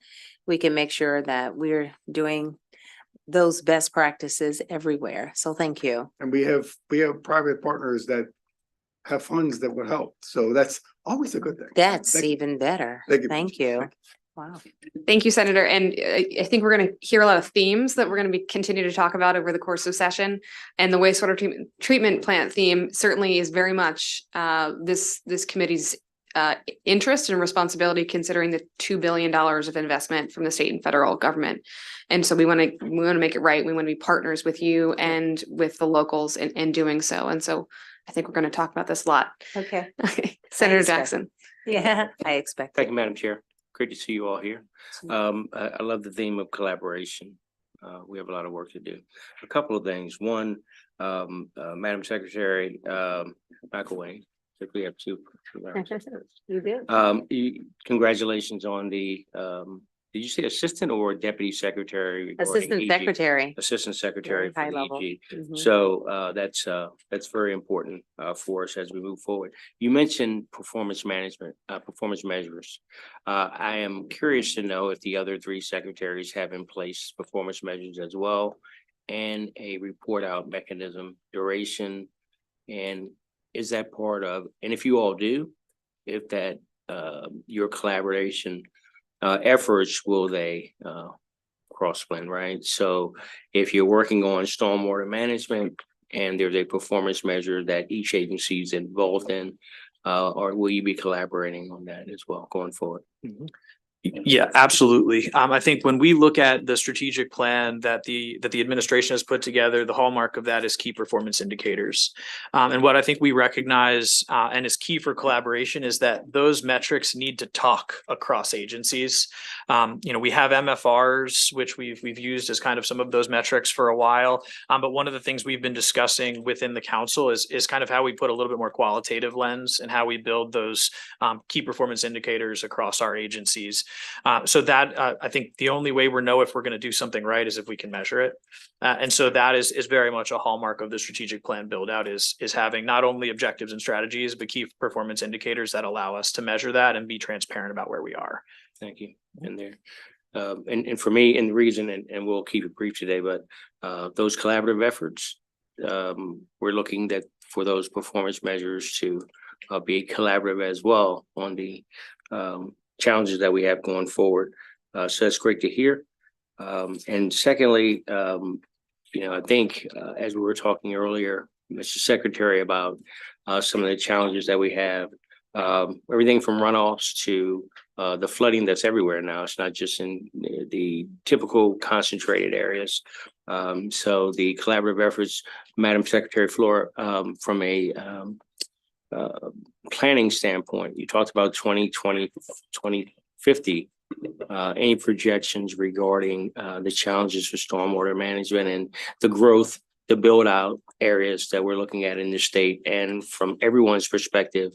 we can make sure that we're doing those best practices everywhere. So thank you. And we have private partners that have funds that would help. So that's always a good thing. That's Thank you. even better. Thank you. Thank you. Wow. Thank you, Senator. And I think we're going to hear a lot of themes that we're going to be continue to talk about over the course of session. And the wastewater treatment plant theme certainly is very much this committee's interest and responsibility, considering the $2 billion of investment from the state and federal government. And so we want to make it right. We want to be partners with you and with the locals in doing so. And so I think we're going to talk about this a lot. Okay. Okay, Senator Thanks, Beth. Jackson. Yeah, I expect. Thank you, Madam Chair. Great to see you all here. I love the theme of collaboration. We have a lot of work to do. A couple of things. One, Madam Secretary, McElwain, if we have two. You do. Congratulations on the, did you say assistant or deputy secretary? regarding Assistant EG? Secretary. Assistant Secretary Very high for the level. EG. Mhm. So that's very important for us as we move forward. You mentioned performance management, performance measures. I am curious to know if the other three secretaries have in place performance measures as well, and a report out mechanism, duration, and is that part of, and if you all do, if that your collaboration efforts, will they cross blend, right? So if you're working on stormwater management and there's a performance measure that each agency is involved in, or will you be collaborating on that as well going forward? Yeah, absolutely. I think when we look at the strategic plan that the administration has put together, the hallmark of that is key performance indicators. And what I think we recognize and is key for collaboration is that those metrics need to talk across agencies. We have MFRs, which we've used as kind of some of those metrics for a while. But one of the things we've been discussing within the council is kind of how we put a little bit more qualitative lens and how we build those key performance indicators across our agencies. So that, I think the only way we know if we're going to do something right is if we can measure it. And so that is very much a hallmark of the strategic plan build out is having not only objectives and strategies, but key performance indicators that allow us to measure that and be transparent about where we are. Thank you. And there, and for me, and the reason, and we'll keep it brief today, but those collaborative efforts, we're looking for those performance measures to be collaborative as well on the challenges that we have going forward. So that's great to hear. And secondly, I think as we were talking earlier, Mr. Secretary, about some of the challenges that we have, everything from runoffs to the flooding that's everywhere now. It's not just in the typical concentrated areas. So the collaborative efforts, Madam Secretary Flora, from a planning standpoint, you talked about 2020, 2050. Any projections regarding the challenges for stormwater management and the growth, the build out areas that we're looking at in the state, and from everyone's perspective,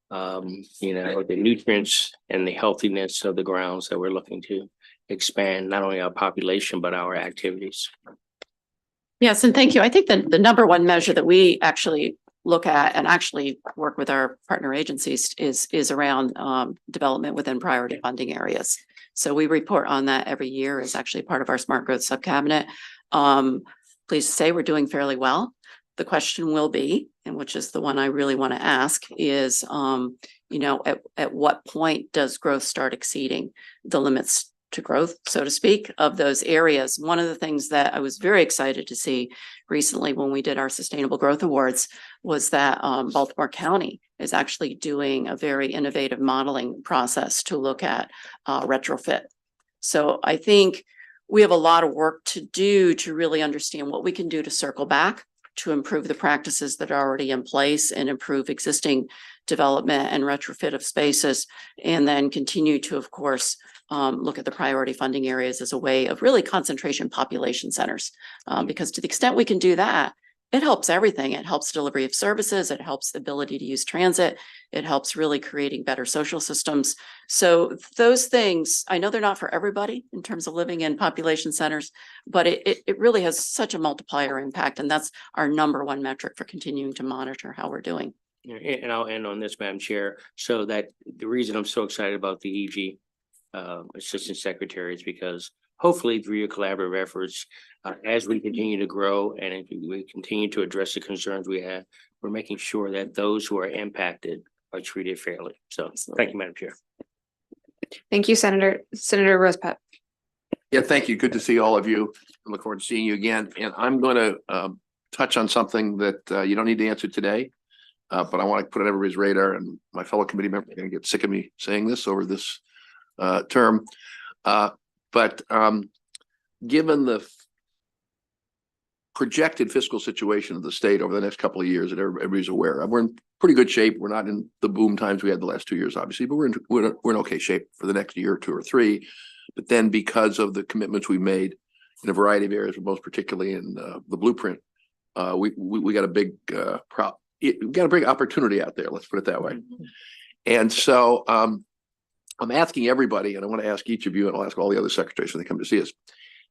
the nutrients and the healthiness of the grounds that we're looking to expand, not only our population, but our activities. Yes, and thank you. I think that the number one measure that we actually look at and actually work with our partner agencies is around development within priority funding areas. So we report on that every year. It's actually part of our smart growth subcabinet. Pleased to say we're doing fairly well. The question will be, and which is the one I really want to ask, is at what point does growth start exceeding the limits to growth, so to speak, of those areas? One of the things that I was very excited to see recently when we did our Sustainable Growth Awards was that Baltimore County is actually doing a very innovative modeling process to look at retrofit. So I think we have a lot of work to do to really understand what we can do to circle back, to improve the practices that are already in place and improve existing development and retrofit of spaces, and then continue to, of course, look at the priority funding areas as a way of really concentration population centers. Because to the extent we can do that, it helps everything. It helps delivery of services. It helps the ability to use transit. It helps really creating better social systems. So those things, I know they're not for everybody in terms of living in population centers, but it really has such a multiplier impact. And that's our number one metric for continuing to monitor how we're doing. And I'll end on this, Madam Chair. So that the reason I'm so excited about the EG Assistant Secretary is because hopefully through your collaborative efforts, as we continue to grow and we continue to address the concerns we have, we're making sure that those who are impacted are treated fairly. So thank you, Madam Chair. Thank you, Senator Rosepep. Yeah, thank you. Good to see all of you. I look forward to seeing you again. And I'm going to touch on something that you don't need to answer today, but I want to put on everybody's radar, and my fellow committee members are going to get sick of me saying this over this term. But given the projected fiscal situation of the state over the next couple of years that everybody's aware of, we're in pretty good shape. We're not in the boom times we had the last 2 years, obviously, but we're in okay shape for the next year or two or three. But then because of the commitments we made in a variety of areas, most particularly in the blueprint, we got a big we got a big opportunity out there. Let's put it that way. And so I'm asking everybody, and I want to ask each of you, and I'll ask all the other secretaries when they come to see us,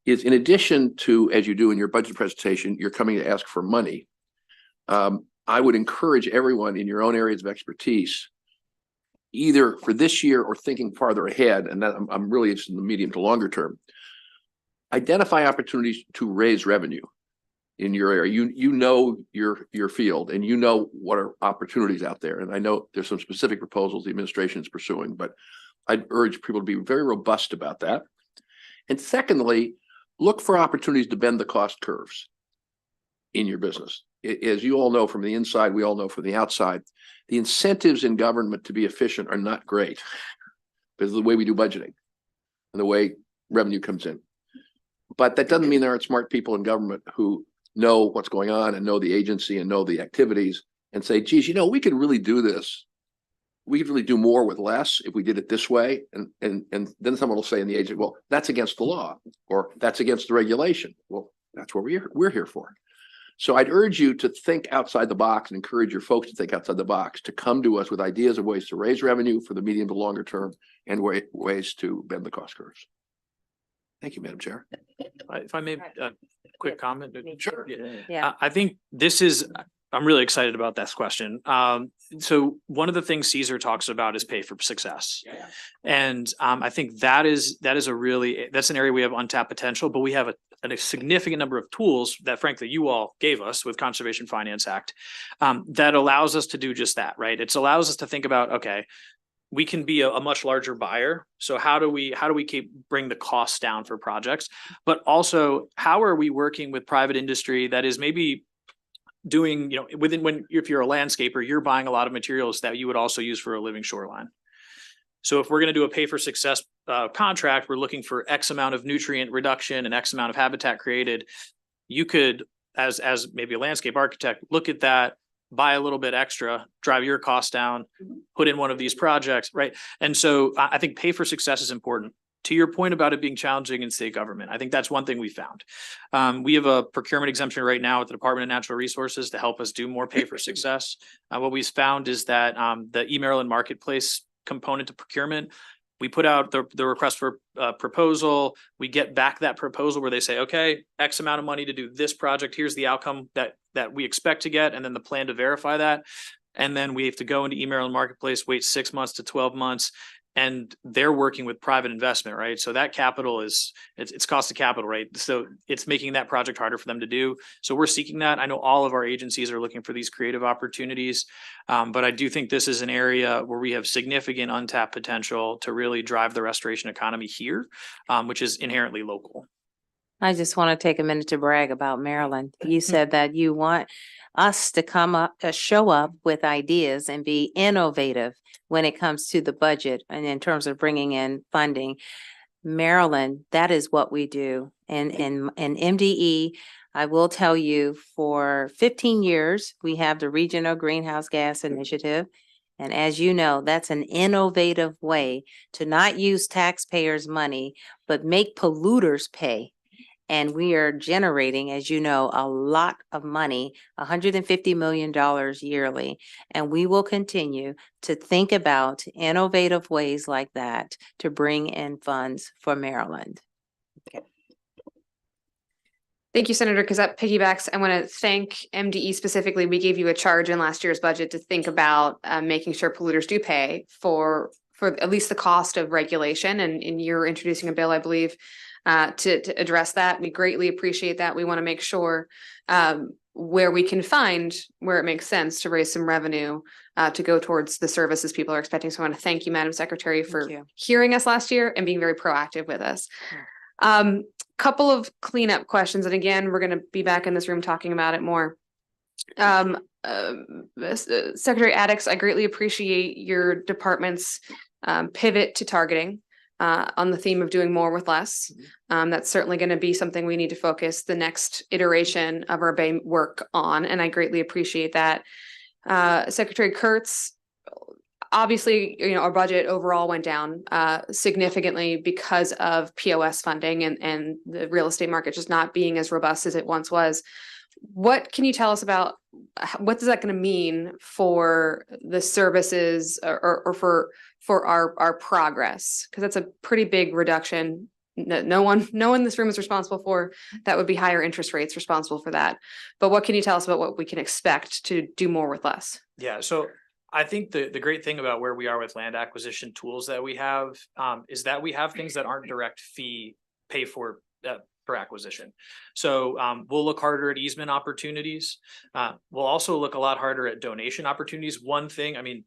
is in addition to, as you do in your budget presentation, you're coming to ask for money. I would encourage everyone in your own areas of expertise, either for this year or thinking farther ahead, and that I'm really interested in the medium to longer term, identify opportunities to raise revenue in your area. You know your field, and you know what are opportunities out there. And I know there's some specific proposals the administration is pursuing, but I'd urge people to be very robust about that. And secondly, look for opportunities to bend the cost curves in your business. As you all know from the inside, we all know from the outside, the incentives in government to be efficient are not great because of the way we do budgeting and the way revenue comes in. But that doesn't mean there aren't smart people in government who know what's going on and know the agency and know the activities and say, geez, we could really do this. We could really do more with less if we did it this way. And then someone will say in the agency, well, that's against the law, or that's against the regulation. Well, that's what we're here for. So I'd urge you to think outside the box and encourage your folks to think outside the box, to come to us with ideas of ways to raise revenue for the medium to longer term and ways to bend the cost curves. Thank you, Madam Chair. If I may, quick comment. Sure. Yeah. I think I'm really excited about this question. So one of the things Caesar talks about is pay for success. And I think that's an area we have untapped potential, but we have a significant number of tools that frankly you all gave us with Conservation Finance Act that allows us to do just that, right? It allows us to think about, okay, we can be a much larger buyer. So how do we bring the costs down for projects? But also, how are we working with private industry that is maybe doing, if you're a landscaper, you're buying a lot of materials that you would also use for a living shoreline. So if we're going to do a pay for success contract, we're looking for X amount of nutrient reduction and X amount of habitat created. You could, as maybe a landscape architect, look at that, buy a little bit extra, drive your costs down, put in one of these projects, right? And so I think pay for success is important. To your point about it being challenging in state government, I think that's one thing we found. We have a procurement exemption right now at the Department of Natural Resources to help us do more pay for success. What we've found is that the eMaryland Marketplace component to procurement, we put out the request for proposal, we get back that proposal where they say, okay, X amount of money to do this project, here's the outcome that we expect to get, and then the plan to verify that. And then we have to go into eMaryland Marketplace, wait 6 months to 12 months. And they're working with private investment, right? So that capital it's cost of capital, right? So it's making that project harder for them to do. So we're seeking that. I know all of our agencies are looking for these creative opportunities. But I do think this is an area where we have significant untapped potential to really drive the restoration economy here, which is inherently local. I just want to take a minute to brag about Maryland. You said that you want us to show up with ideas and be innovative when it comes to the budget and in terms of bringing in funding. Maryland, that is what we do. And in MDE, I will tell you, for 15 years, we have the Regional Greenhouse Gas Initiative. And as you know, that's an innovative way to not use taxpayers' money, but make polluters pay. And we are generating, as you know, a lot of money, $150 million yearly. And we will continue to think about innovative ways like that to bring in funds for Maryland. Thank you, Senator, because that piggybacks. I want to thank MDE specifically. We gave you a charge in last year's budget to think about making sure polluters do pay for at least the cost of regulation. And you're introducing a bill, I believe, to address that. We greatly appreciate that. We want to make sure where we can find where it makes sense to raise some revenue to go towards the services people are expecting. So I want to thank you, Madam Secretary, for hearing us last year and being very proactive with us. Couple of cleanup questions. And again, we're going to be back in this room talking about it more. Secretary Addix, I greatly appreciate your department's pivot to targeting on the theme of doing more with less. That's certainly going to be something we need to focus the next iteration of our Bay work on, and I greatly appreciate that. Secretary Kurtz, obviously, our budget overall went down significantly because of POS funding and the real estate market just not being as robust as it once was. What can you tell us about what is that going to mean for the services or for our progress? Because that's a pretty big reduction. No one in this room is responsible for that. Would be higher interest rates responsible for that. But what can you tell us about what we can expect to do more with less? Yeah, so I think the great thing about where we are with land acquisition tools that we have is that we have things that aren't direct fee pay for per acquisition. So we'll look harder at easement opportunities. We'll also look a lot harder at donation opportunities. One thing,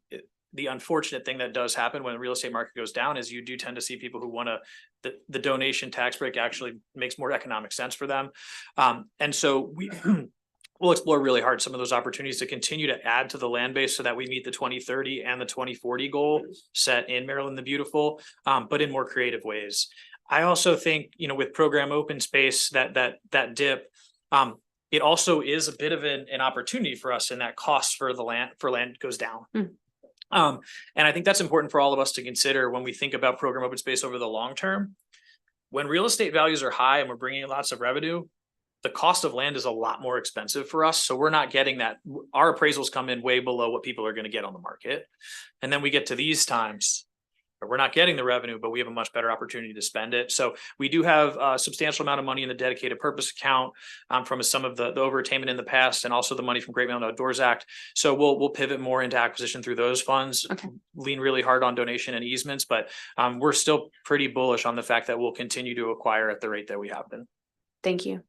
the unfortunate thing that does happen when the real estate market goes down is you do tend to see people who want to, the donation tax break actually makes more economic sense for them. And so we'll explore really hard some of those opportunities to continue to add to the land base so that we meet the 2030 and the 2040 goal set in Maryland the Beautiful, but in more creative ways. I also think, with program open space, that dip, it also is a bit of an opportunity for us, and that cost for land goes down. And I think that's important for all of us to consider when we think about program open space over the long term. When real estate values are high and we're bringing in lots of revenue, the cost of land is a lot more expensive for us. So we're not getting that. Our appraisals come in way below what people are going to get on the market. And then we get to these times, we're not getting the revenue, but we have a much better opportunity to spend it. So we do have a substantial amount of money in the dedicated purpose account from some of the overattainment in the past, and also the money from Great Mountain Outdoors Act. So we'll pivot more into acquisition through those funds, Okay. lean really hard on donation and easements, but we're still pretty bullish on the fact that we'll continue to acquire at the rate that we have been. Thank you.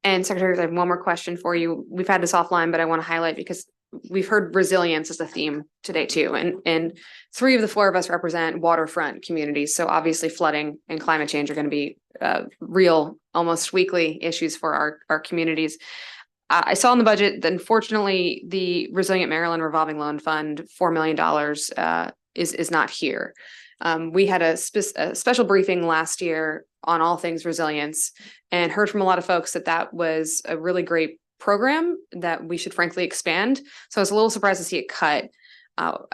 And Secretary, I have one more question for you. We've had this offline, but I want to highlight because we've heard resilience as a theme today too. And 3 of the 4 of us represent waterfront communities. So obviously flooding and climate change are going to be real, almost weekly issues for our communities. I saw in the budget that unfortunately the Resilient Maryland Revolving Loan Fund, $4 million is not here. We had a special briefing last year on all things resilience and heard from a lot of folks that was a really great program that we should frankly expand. So I was a little surprised to see it cut.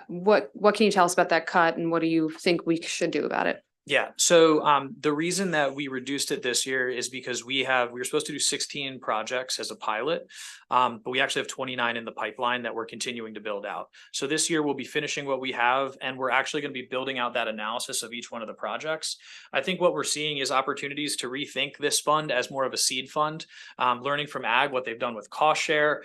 What can you tell us about that cut, and what do you think we should do about it? Yeah, so the reason that we reduced it this year is because we were supposed to do 16 projects as a pilot, but we actually have 29 in the pipeline that we're continuing to build out. So this year we'll be finishing what we have, and we're actually going to be building out that analysis of each one of the projects. I think what we're seeing is opportunities to rethink this fund as more of a seed fund, learning from ag, what they've done with cost share,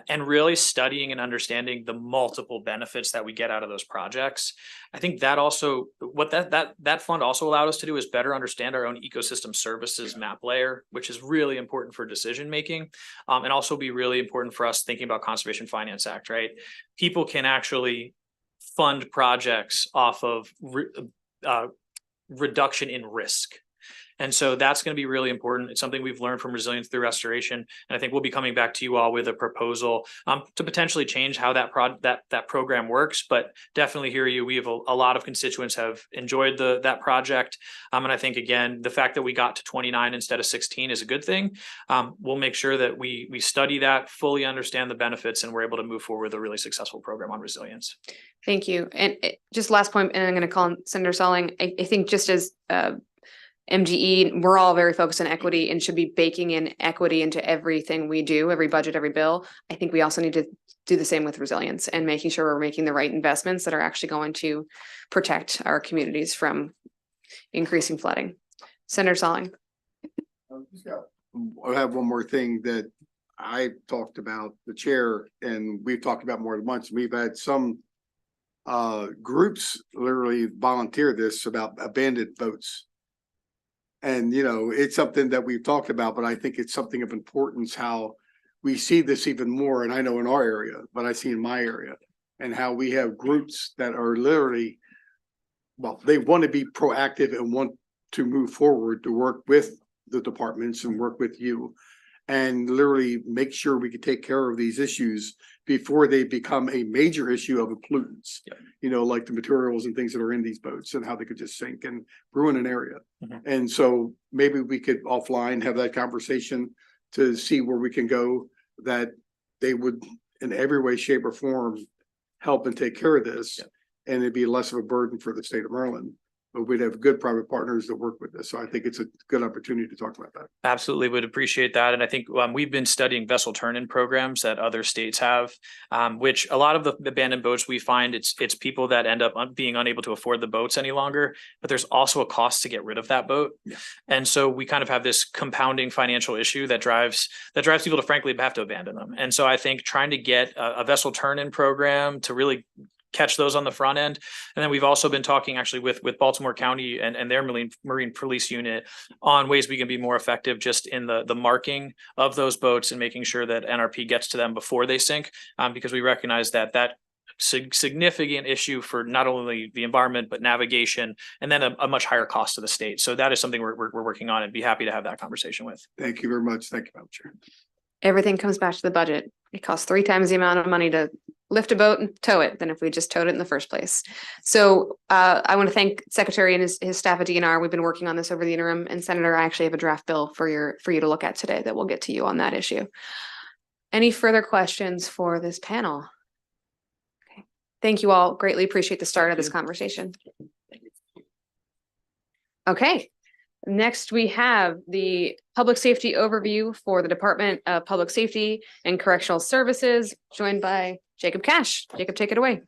and really studying and understanding the multiple benefits that we get out of those projects. I think that also, what that fund also allowed us to do is better understand our own ecosystem services map layer, which is really important for decision making, and also be really important for us thinking about Conservation Finance Act, right? People can actually fund projects off of reduction in risk. And so that's going to be really important. It's something we've learned from Resilience Through Restoration. And I think we'll be coming back to you all with a proposal to potentially change how that program works. But definitely hear you. We have a lot of constituents have enjoyed that project. And I think, again, the fact that we got to 29 instead of 16 is a good thing. We'll make sure that we study that, fully understand the benefits, and we're able to move forward with a really successful program on resilience. Thank you. And just last point, and I'm going to call on Senator Salling. I think just as MGE, we're all very focused on equity and should be baking in equity into everything we do, every budget, every bill. I think we also need to do the same with resilience and making sure we're making the right investments that are actually going to protect our communities from increasing flooding. Senator Salling. I have one more thing that I talked about, the chair, and we've talked about more than once. We've had some groups literally volunteer this about abandoned boats. And, it's something that we've talked about, but I think it's something of importance how we see this even more. And I know in our area, but I see in my area, and how we have groups that are literally, well, they want to be proactive and want to move forward to work with the departments and work with you and literally make sure we can take care of these issues before they become a major issue of pollutants, like the materials and things that are in these boats and how they could just sink and ruin an area. Mm-hmm. And so maybe we could offline have that conversation to see where we can go, that they would in every way, shape or form help and take care of this. Yeah. And it'd be less of a burden for the state of Maryland. But we'd have good private partners that work with this. So I think it's a good opportunity to talk about that. Absolutely would appreciate that. And I think we've been studying vessel turn-in programs that other states have, which a lot of the abandoned boats we find it's people that end up being unable to afford the boats any longer, but there's also a cost to get rid of that boat. Yeah. And so we kind of have this compounding financial issue that drives people to frankly have to abandon them. And so I think trying to get a vessel turn-in program to really catch those on the front end. And then we've also been talking actually with Baltimore County and their Marine Police Unit on ways we can be more effective just in the marking of those boats and making sure that NRP gets to them before they sink, because we recognize that significant issue for not only the environment, but navigation, and then a much higher cost to the state. So that is something we're working on and be happy to have that conversation with. Thank you very much. Thank you, Madam Chair. Everything comes back to the budget. It costs 3 times the amount of money to lift a boat and tow it than if we just towed it in the first place. So I want to thank Secretary and his staff at DNR. We've been working on this over the interim. And Senator, I actually have a draft bill for you to look at today that we'll get to you on that issue. Any further questions for this panel? Okay. Thank you all. Greatly appreciate the start of this conversation. Okay. Next, we have the public safety overview for the Department of Public Safety and Correctional Services, joined by Jacob Cash. Jacob, take it away.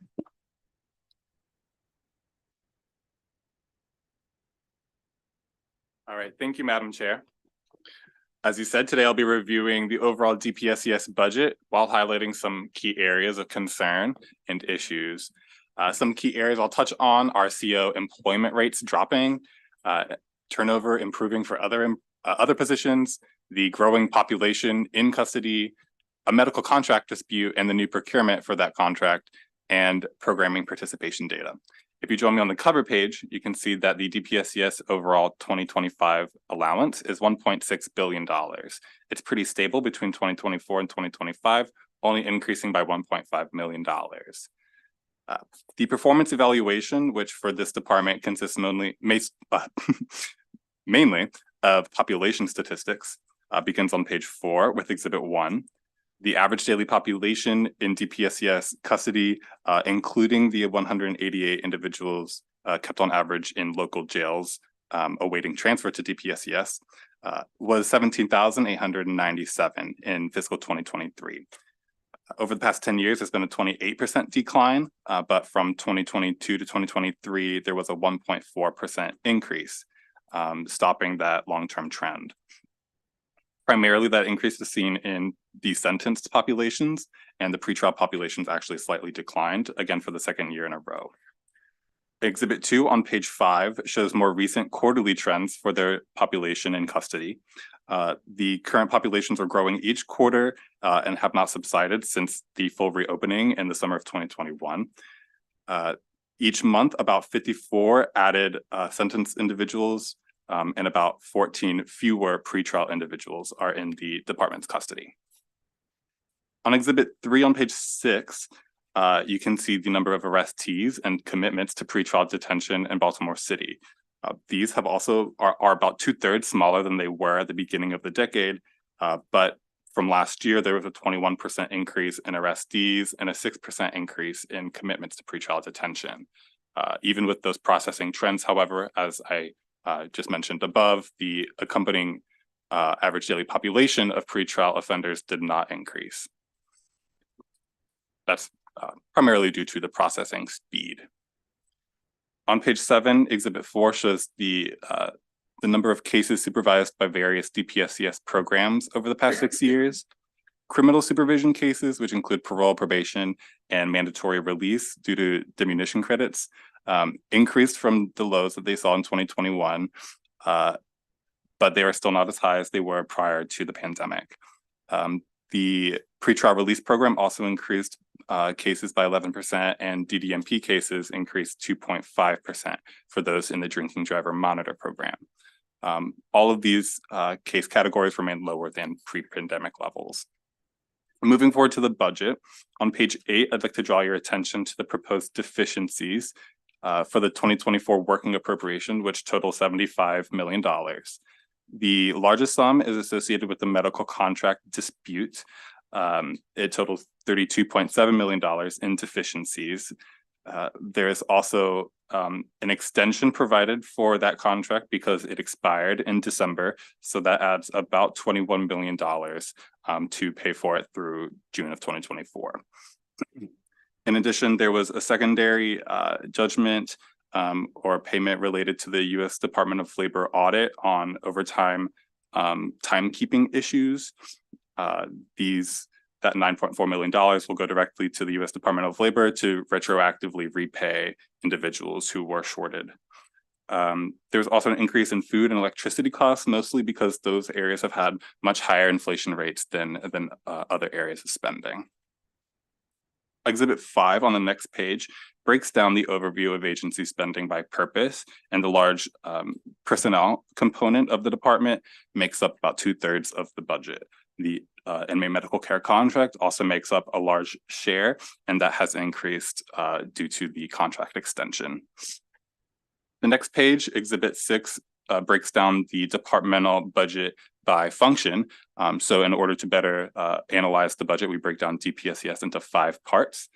All right, thank you, Madam Chair. As you said, today I'll be reviewing the overall DPSCS budget while highlighting some key areas of concern and issues. Some key areas I'll touch on are CO employment rates dropping, turnover improving for other positions, the growing population in custody, a medical contract dispute and the new procurement for that contract, and programming participation data. If you join me on the cover page, you can see that the DPSCS overall 2025 allowance is $1.6 billion. It's pretty stable between 2024 and 2025, only increasing by $1.5 million. The performance evaluation, which for this department consists mainly of population statistics, begins on page 4 with Exhibit 1. The average daily population in DPSCS custody, including the 188 individuals kept on average in local jails awaiting transfer to DPSCS, was 17,897 in fiscal 2023. Over the past 10 years, there's been a 28% decline, but from 2022 to 2023, there was a 1.4% increase, stopping that long-term trend. Primarily, that increase is seen in the sentenced populations, and the pretrial populations actually slightly declined, again for the second year in a row. Exhibit 2 on page 5 shows more recent quarterly trends for their population in custody. The current populations are growing each quarter and have not subsided since the full reopening in the summer of 2021. Each month, about 54 added sentenced individuals and about 14 fewer pretrial individuals are in the department's custody. On Exhibit 3 on page 6, you can see the number of arrestees and commitments to pretrial detention in Baltimore City. These have also are about 2/3 smaller than they were at the beginning of the decade, but from last year, there was a 21% increase in arrestees and a 6% increase in commitments to pretrial detention. Even with those processing trends, however, as I just mentioned above, the accompanying average daily population of pretrial offenders did not increase. That's primarily due to the processing speed. On page 7, Exhibit 4 shows the number of cases supervised by various DPSCS programs over the past 6 years. Criminal supervision cases, which include parole, probation, and mandatory release due to diminution credits, increased from the lows that they saw in 2021, but they are still not as high as they were prior to the pandemic. The pretrial release program also increased cases by 11%, and DDMP cases increased 2.5% for those in the drinking driver monitor program. All of these case categories remain lower than pre-pandemic levels. Moving forward to the budget, on page 8, I'd like to draw your attention to the proposed deficiencies for the 2024 working appropriation, which total $75 million. The largest sum is associated with the medical contract dispute. It totals $32.7 million in deficiencies. There is also an extension provided for that contract because it expired in December. So that adds about $21 million to pay for it through June of 2024. In addition, there was a secondary judgment or payment related to the U.S. Department of Labor audit on overtime timekeeping issues. That $9.4 million will go directly to the U.S. Department of Labor to retroactively repay individuals who were shorted. There's also an increase in food and electricity costs, mostly because those areas have had much higher inflation rates than other areas of spending. Exhibit 5 on the next page breaks down the overview of agency spending by purpose, and the large personnel component of the department makes up about 2/3 of the budget. The inmate medical care contract also makes up a large share, and that has increased due to the contract extension. The next page, Exhibit 6, breaks down the departmental budget by function. So in order to better analyze the budget, we break down DPSCS into 5 parts.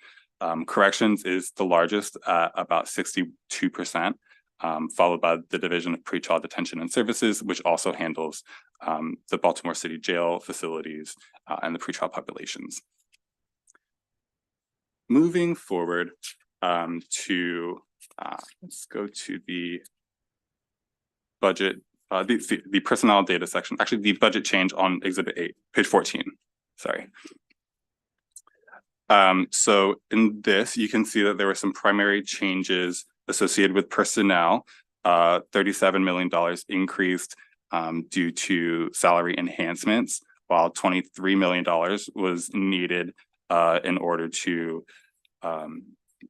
Corrections is the largest at about 62%. followed by the Division of Pretrial Detention and Services, which also handles the Baltimore City Jail facilities and the pretrial populations. Moving forward let's go to the budget, the personnel data section, actually the budget change on Exhibit 8, page 14, sorry. So in this, you can see that there were some primary changes associated with personnel. $37 million increased due to salary enhancements, while $23 million was needed in order to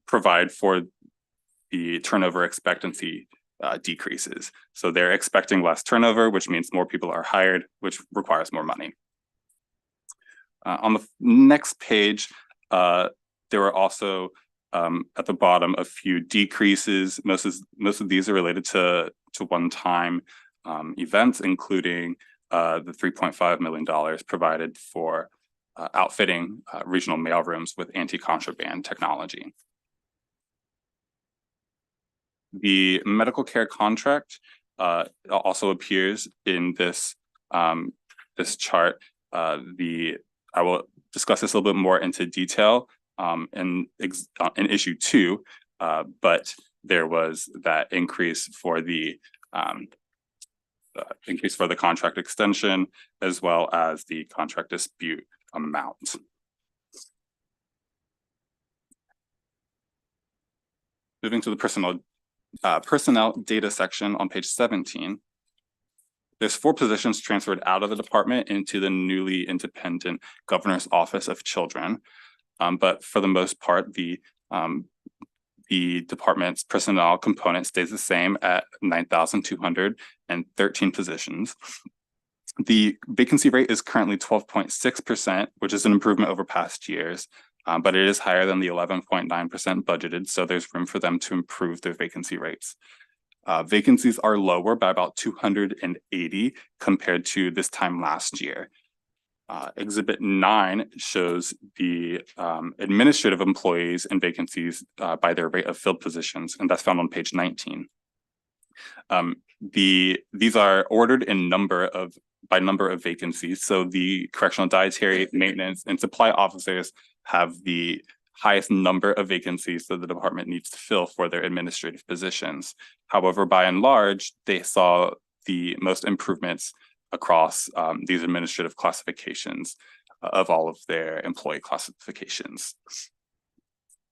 provide for the turnover expectancy decreases. So they're expecting less turnover, which means more people are hired, which requires more money. On the next page, there were also at the bottom a few decreases. Most of these are related to one-time events, including the $3.5 million provided for outfitting regional mail rooms with anti-contraband technology. The medical care contract also appears in this this chart. I will discuss this a little bit more into detail in issue 2, but there was that increase for the contract extension, as well as the contract dispute amount. Moving to the personnel data section on page 17. There's 4 positions transferred out of the department into the newly independent Governor's Office of Children. But for the most part, the department's personnel component stays the same at 9,213 positions. The vacancy rate is currently 12.6%, which is an improvement over past years, but it is higher than the 11.9% budgeted, so there's room for them to improve their vacancy rates. Vacancies are lower by about 280 compared to this time last year. Exhibit 9 shows the administrative employees and vacancies by their rate of filled positions, and that's found on page 19. These are ordered in by number of vacancies. So the correctional dietary, maintenance, and supply officers have the highest number of vacancies that the department needs to fill for their administrative positions. However, by and large, they saw the most improvements across these administrative classifications of all of their employee classifications.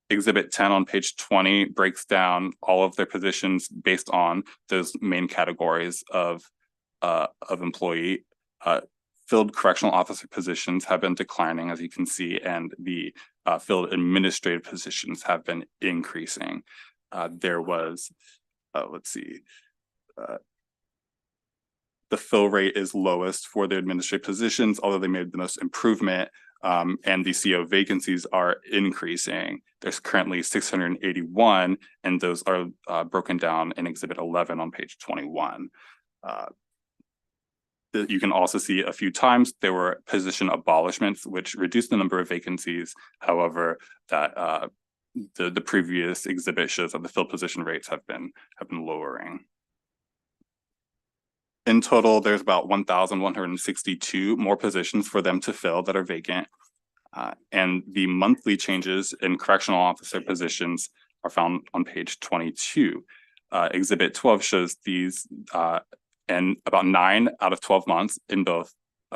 Exhibit 10 on page 20 breaks down all of their positions based on those main categories of employee. Filled correctional officer positions have been declining, as you can see, and the filled administrative positions have been increasing. There was, the fill rate is lowest for the administrative positions, although they made the most improvement, and the CO vacancies are increasing. There's currently 681, and those are broken down in Exhibit 11 on page 21. You can also see a few times there were position abolishments, which reduced the number of vacancies. However, that the previous exhibit shows that the fill position rates have been lowering. In total, there's about 1,162 more positions for them to fill that are vacant. And the monthly changes in correctional officer positions are found on page 22. Exhibit 12 shows these and about 9 out of 12 months in both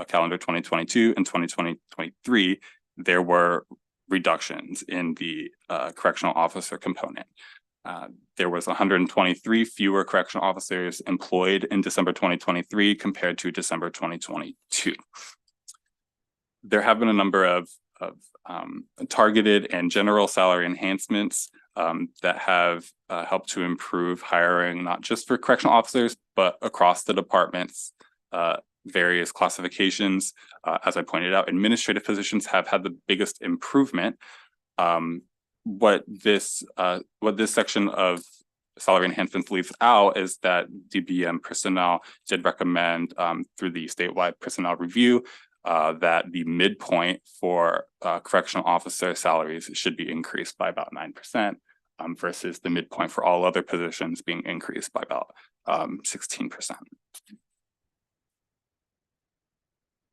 calendar 2022 and 2023, there were reductions in the correctional officer component. There was 123 fewer correctional officers employed in December 2023 compared to December 2022. There have been a number of targeted and general salary enhancements that have helped to improve hiring, not just for correctional officers, but across the department's various classifications. As I pointed out, administrative positions have had the biggest improvement. What this section of salary enhancements leaves out is that DBM personnel did recommend through the statewide personnel review that the midpoint for correctional officer salaries should be increased by about 9%. versus the midpoint for all other positions being increased by about 16%.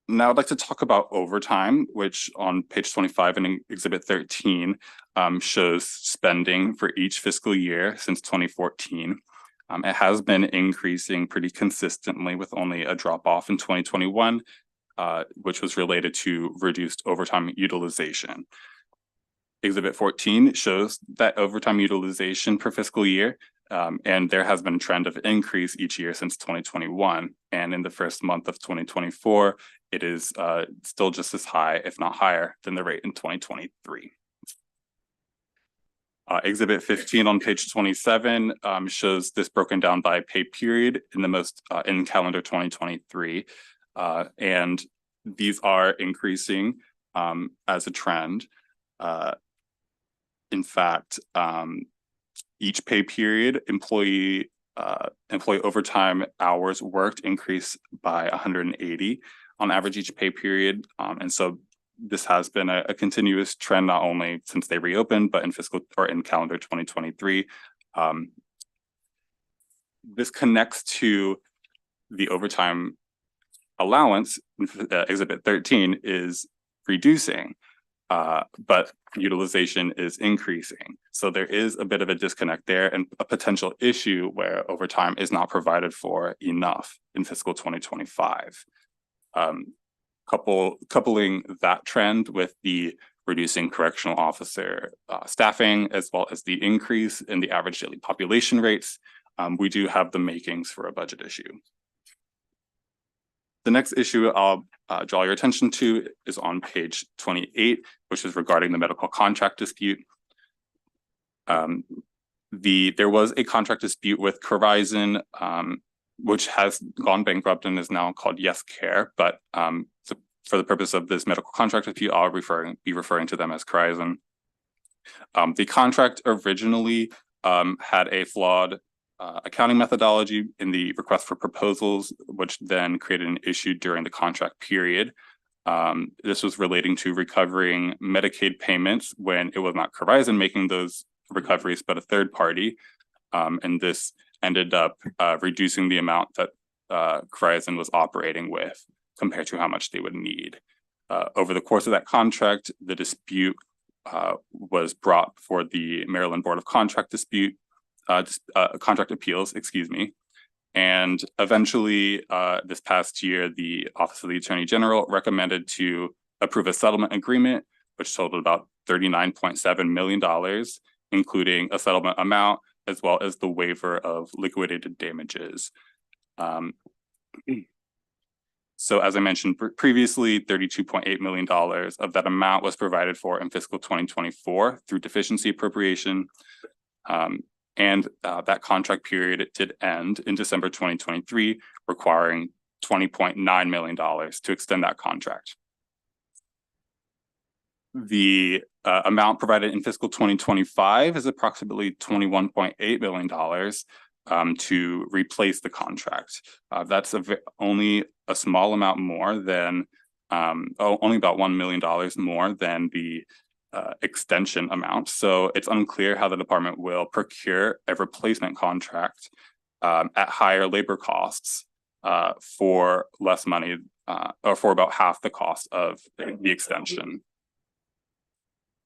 Now I'd like to talk about overtime, which on page 25 in Exhibit 13 shows spending for each fiscal year since 2014. It has been increasing pretty consistently with only a drop off in 2021, which was related to reduced overtime utilization. Exhibit 14 shows that overtime utilization per fiscal year, and there has been a trend of increase each year since 2021. And in the first month of 2024, it is still just as high, if not higher, than the rate in 2023. Exhibit 15 on page 27 shows this broken down by pay period in calendar 2023. And these are increasing as a trend. In fact, each pay period, employee overtime hours worked increased by 180 on average each pay period. And so this has been a continuous trend, not only since they reopened, but in calendar 2023. This connects to the overtime allowance. Exhibit 13 is reducing, but utilization is increasing. So there is a bit of a disconnect there and a potential issue where overtime is not provided for enough in fiscal 2025. Coupling that trend with the reducing correctional officer staffing, as well as the increase in the average daily population rates, we do have the makings for a budget issue. The next issue I'll draw your attention to is on page 28, which is regarding the medical contract dispute. There was a contract dispute with Corizon, which has gone bankrupt and is now called Yes Care. But for the purpose of this medical contract dispute, I'll be referring to them as Corizon. The contract originally had a flawed accounting methodology in the request for proposals, which then created an issue during the contract period. This was relating to recovering Medicaid payments when it was not Corizon making those recoveries, but a third party. And this ended up reducing the amount that Corizon was operating with compared to how much they would need. Over the course of that contract, the dispute was brought before the Maryland Board of Contract Appeals, and eventually this past year, the Office of the Attorney General recommended to approve a settlement agreement, which totaled about $39.7 million, including a settlement amount, as well as the waiver of liquidated damages. So as I mentioned previously, $32.8 million of that amount was provided for in fiscal 2024 through deficiency appropriation. And that contract period did end in December 2023, requiring $20.9 million to extend that contract. The amount provided in fiscal 2025 is approximately $21.8 million to replace the contract. That's only a small amount more than, only about $1 million more than the extension amount. So it's unclear how the department will procure a replacement contract at higher labor costs for less money, or for about half the cost of the extension.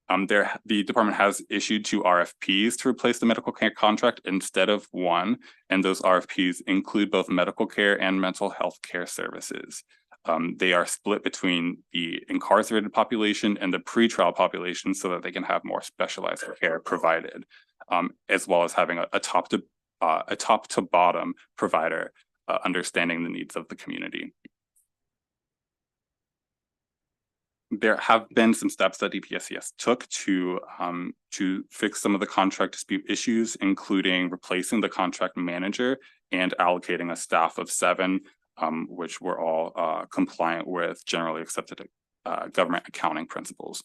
The department has issued 2 RFPs to replace the medical care contract instead of 1, and those RFPs include both medical care and mental health care services. They are split between the incarcerated population and the pretrial population so that they can have more specialized care provided, as well as having a top to bottom provider understanding the needs of the community. There have been some steps that DPSCS took to fix some of the contract dispute issues, including replacing the contract manager and allocating a staff of 7, which were all compliant with generally accepted government accounting principles.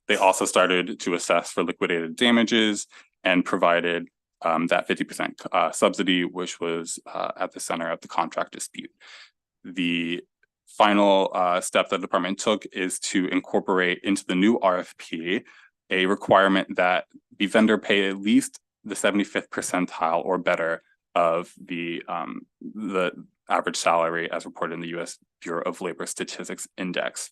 They also started to assess for liquidated damages and provided that 50% subsidy, which was at the center of the contract dispute. The final step that the department took is to incorporate into the new RFP a requirement that the vendor pay at least the 75th percentile or better of the average salary as reported in the U.S. Bureau of Labor Statistics Index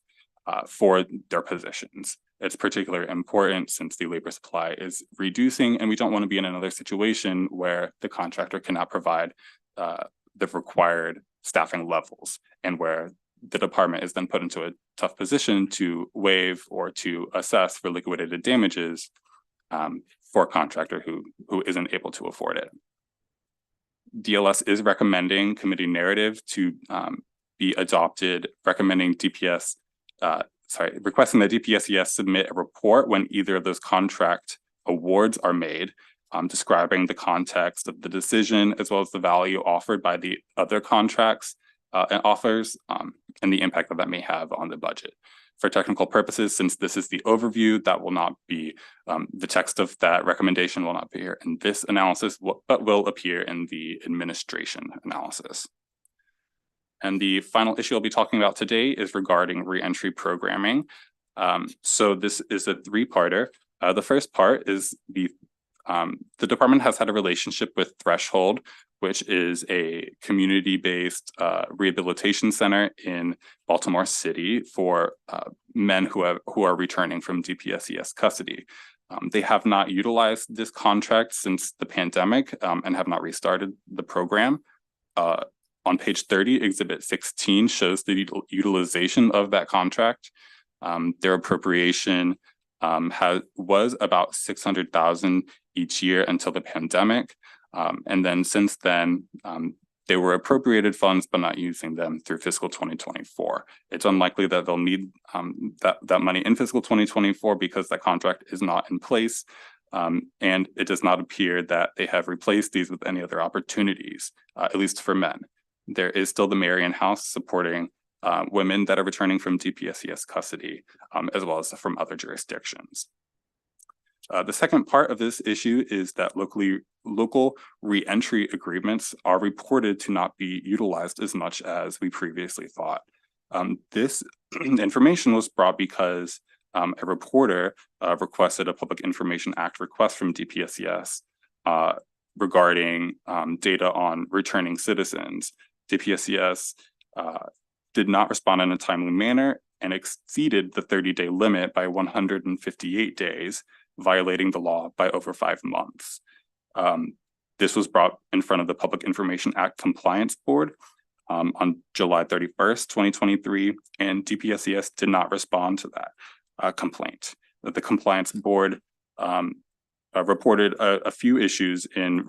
for their positions. It's particularly important since the labor supply is reducing, and we don't want to be in another situation where the contractor cannot provide the required staffing levels, and where the department is then put into a tough position to waive or to assess for liquidated damages for a contractor who isn't able to afford it. DLS is recommending committee narrative to be adopted, requesting that DPSES submit a report when either of those contract awards are made, describing the context of the decision as well as the value offered by the other contracts and offers, and the impact that may have on the budget. For technical purposes, since this is the overview, that will not be, the text of that recommendation will not appear in this analysis, but will appear in the administration analysis. And the final issue I'll be talking about today is regarding reentry programming. So this is a three-parter. The first part is the department has had a relationship with Threshold, which is a community-based rehabilitation center in Baltimore City for men who are returning from DPSES custody. They have not utilized this contract since the pandemic and have not restarted the program. On page 30, Exhibit 16 shows the utilization of that contract. Their appropriation was about $600,000 each year until the pandemic. And then since then, they were appropriated funds, but not using them through fiscal 2024. It's unlikely that they'll need that money in fiscal 2024 because that contract is not in place. And it does not appear that they have replaced these with any other opportunities, at least for men. There is still the Marion House supporting women that are returning from DPSES custody, as well as from other jurisdictions. The second part of this issue is that local reentry agreements are reported to not be utilized as much as we previously thought. This information was brought because a reporter requested a Public Information Act request from DPSES regarding data on returning citizens. DPSES did not respond in a timely manner and exceeded the 30-day limit by 158 days, violating the law by over 5 months. This was brought in front of the Public Information Act Compliance Board on July 31st, 2023, and DPSES did not respond to that complaint. The Compliance Board reported a few issues in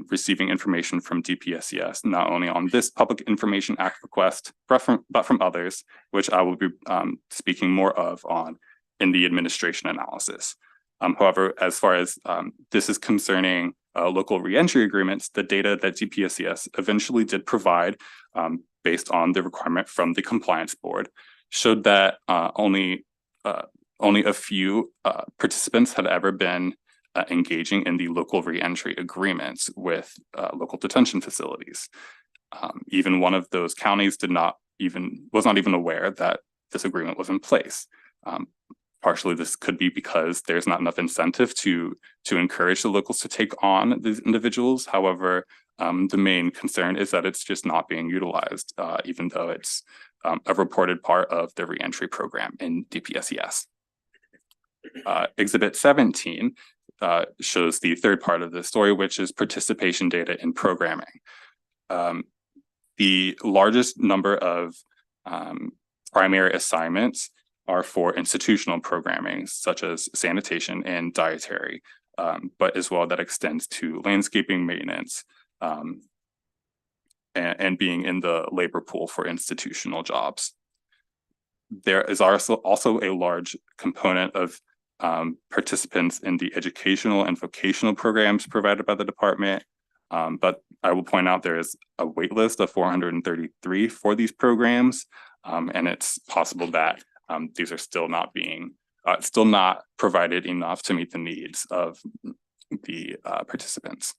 receiving information from DPSES, not only on this Public Information Act request, but from others, which I will be speaking more of in the administration analysis. However, as far as this is concerning local reentry agreements, the data that DPSES eventually did provide based on the requirement from the Compliance Board showed that only a few participants had ever been engaging in the local reentry agreements with local detention facilities. Even one of those counties was not even aware that this agreement was in place. Partially, this could be because there's not enough incentive to encourage the locals to take on these individuals. However, the main concern is that it's just not being utilized, even though it's a reported part of the reentry program in DPSES. Exhibit 17 shows the third part of the story, which is participation data in programming. The largest number of primary assignments are for institutional programming, such as sanitation and dietary, but as well that extends to landscaping maintenance and being in the labor pool for institutional jobs. There is also a large component of participants in the educational and vocational programs provided by the department. But I will point out there is a wait list of 433 for these programs, and it's possible that these are still not provided enough to meet the needs of the participants.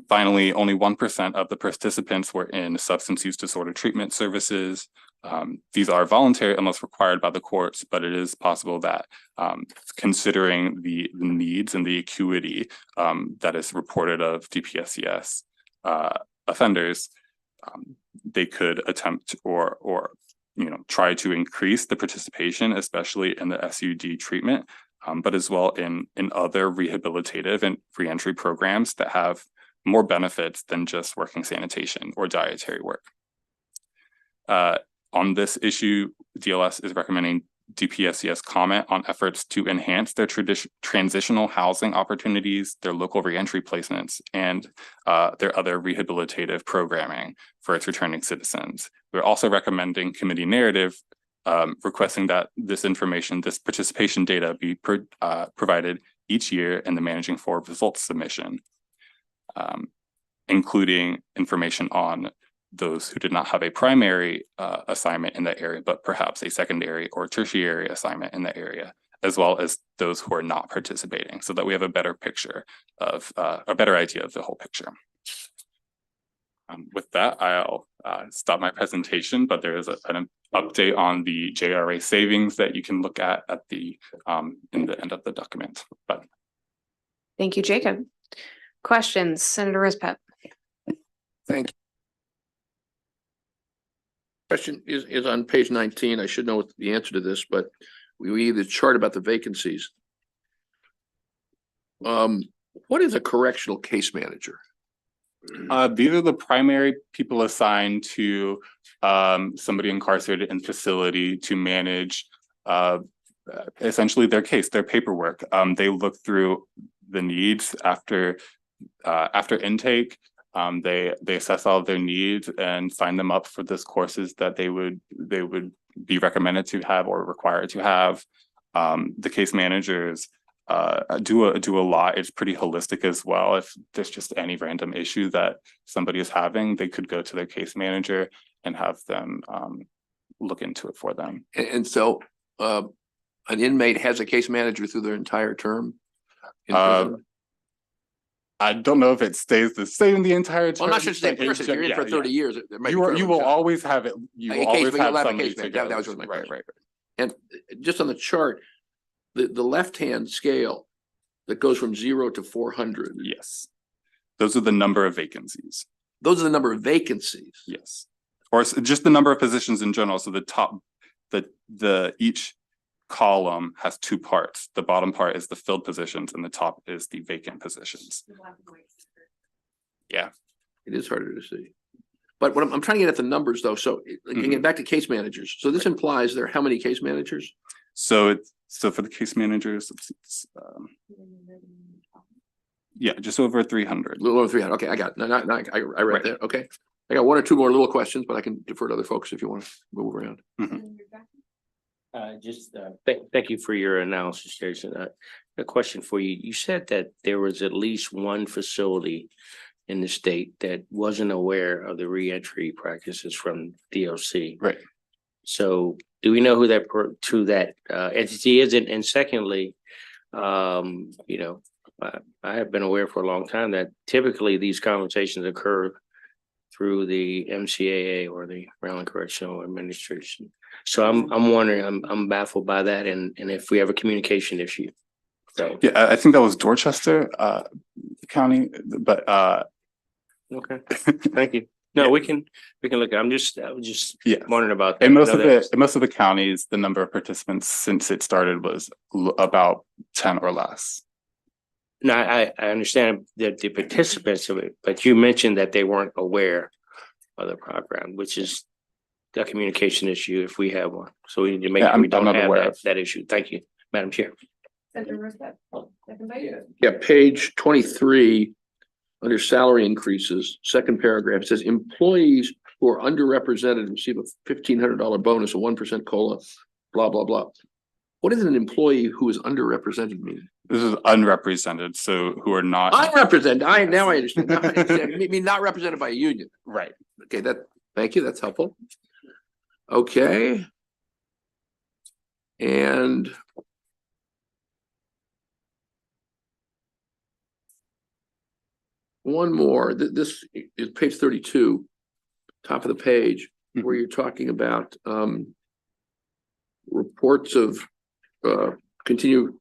Finally, only 1% of the participants were in substance use disorder treatment services. These are voluntary unless required by the courts, but it is possible that considering the needs and the acuity that is reported of DPSCS offenders, they could attempt or try to increase the participation, especially in the SUD treatment, but as well in other rehabilitative and reentry programs that have more benefits than just working sanitation or dietary work. On this issue, DLS is recommending DPSCS comment on efforts to enhance their transitional housing opportunities, their local reentry placements, and their other rehabilitative programming for its returning citizens. We're also recommending committee narrative requesting that this information, this participation data be provided each year in the Managing Forward Results submission, including information on those who did not have a primary assignment in that area, but perhaps a secondary or tertiary assignment in the area, as well as those who are not participating, so that we have a better picture of a better idea of the whole picture. With that, I'll stop my presentation, but there is an update on the JRA savings that you can look at the in the end of the document. But Thank you, Jacob. Questions, Senator Rispet? Thank you. Question is on page 19. I should know the answer to this, but we need the chart about the vacancies. What is a correctional case manager? these are the primary people assigned to somebody incarcerated in facility to manage essentially their case, their paperwork. They look through the needs after intake. They assess all of their needs and sign them up for those courses that they would be recommended to have or required to have. The case managers do a lot. It's pretty holistic as well. If there's just any random issue that somebody is having, they could go to their case manager and have them look into it for them. And so an inmate has a case manager through their entire term in prison? I don't know if it stays the same the entire time. Well, I'm not sure it's the same person. You're in for 30 years. You will always have it. You will always have somebody that was my question. Right. And just on the chart, the left-hand scale that goes from 0 to 400. Yes. Those are the number of vacancies. Those are the number of vacancies. Yes. Or just the number of positions in general. So the top, each column has two parts. The bottom part is the filled positions and the top is the vacant positions. Yeah. It is harder to see. But what I'm trying to get at the numbers though. So get back to case managers. So this implies there are how many case managers? So for the case managers, it's yeah, just over 300. A little over 300. Okay, I got it. No, I read Right. that. Okay. I got one or two more little questions, but I can defer to other folks if you want to move around. Thank you for your analysis, Jason. A question for you. You said that there was at least one facility in the state that wasn't aware of the reentry practices from DOC. Right. So do we know who that entity is? And secondly, I have been aware for a long time that typically these conversations occur through the MCAA or the Maryland Correctional Administration. So I'm wondering, I'm baffled by that, and if we have a communication issue. So Yeah, I think that was Dorchester County, but okay, thank you. No, we can look. I was just wondering about that. in most of the counties, the number of participants since it started was about 10 or less. No, I understand that the participants of it, but you mentioned that they weren't aware of the program, which is a communication issue if we have one. So we need to make sure we don't have that issue. Thank you, Madam Chair. Yeah, page 23, under salary increases, second paragraph, it says employees who are underrepresented receive a $1,500 bonus, a 1% COLA, blah, blah, blah. What does an employee who is underrepresented mean? This is unrepresented, so who are not Unrepresented. Now I understand. I mean, not represented by a union. right. Okay, thank you. That's helpful. Okay. And one more. This is page 32, top of the page, where you're talking about reports of continued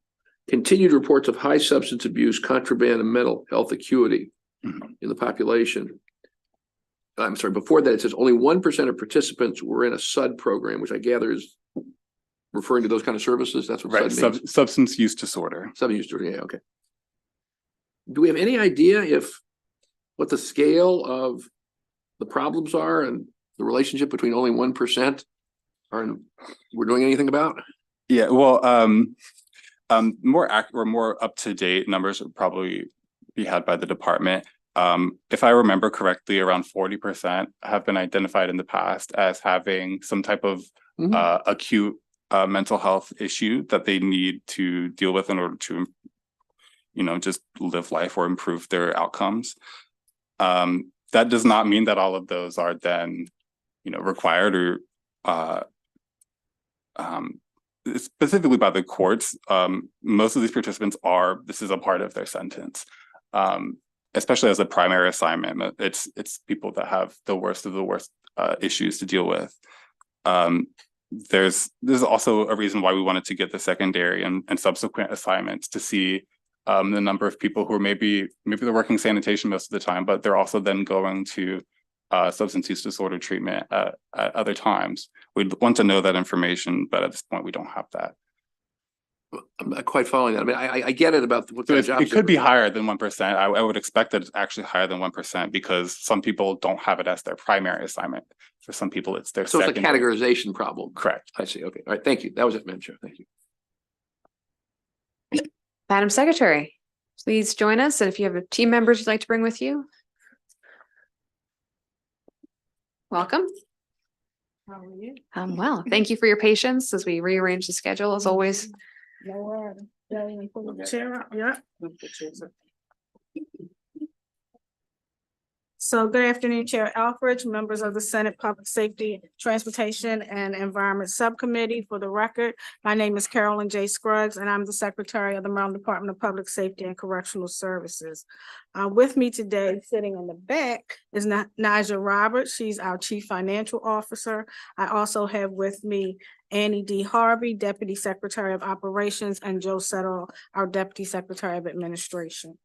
reports of high substance abuse, contraband, and mental health acuity in the population. I'm sorry, before that, it says only 1% of participants were in a SUD program, which I gather is referring to those kind of services. That's what Right, SUD means. substance use disorder. Substance use disorder, yeah, okay. Do we have any idea what the scale of the problems are and the relationship between only 1% we're doing anything about? Yeah, well, more accurate or more up-to-date numbers would probably be had by the department. If I remember correctly, around 40% have been identified in the past as having some type of acute mental health issue that they need to deal with in order to, just live life or improve their outcomes. That does not mean that all of those are then, required or specifically by the courts. Most of these participants this is a part of their sentence. Especially as a primary assignment, it's people that have the worst of the worst issues to deal with. There's also a reason why we wanted to get the secondary and subsequent assignments to see the number of people who are maybe they're working sanitation most of the time, but they're also then going to substance use disorder treatment at other times. We'd want to know that information, but at this point we don't have that. I'm not quite following that. I mean, I get it about what So kind of jobs it could be higher than 1%. I would expect that it's actually higher than 1% because some people don't have it as their primary assignment. For some people, it's their So secondary. it's a categorization problem. Correct. I see. Okay. All right. Thank you. That was it, Madam Chair. Thank you. Madam Secretary, please join us. And if you have team members you'd like to bring with you. Welcome. How are you? Well, thank you for your patience as we rearrange the schedule as always. No worries. Pull the chair up, yeah. So good afternoon, Chair Alfred, members of the Senate Public Safety, Transportation, and Environment Subcommittee. For the record, my name is Carolyn J. Scruggs, and I'm the Secretary of the Maryland Department of Public Safety and Correctional Services. With me today, sitting in the back, is Naja Roberts. She's our Chief Financial Officer. I also have with me Annie D. Harvey, Deputy Secretary of Operations, and Joe Settle, our Deputy Secretary of Administration.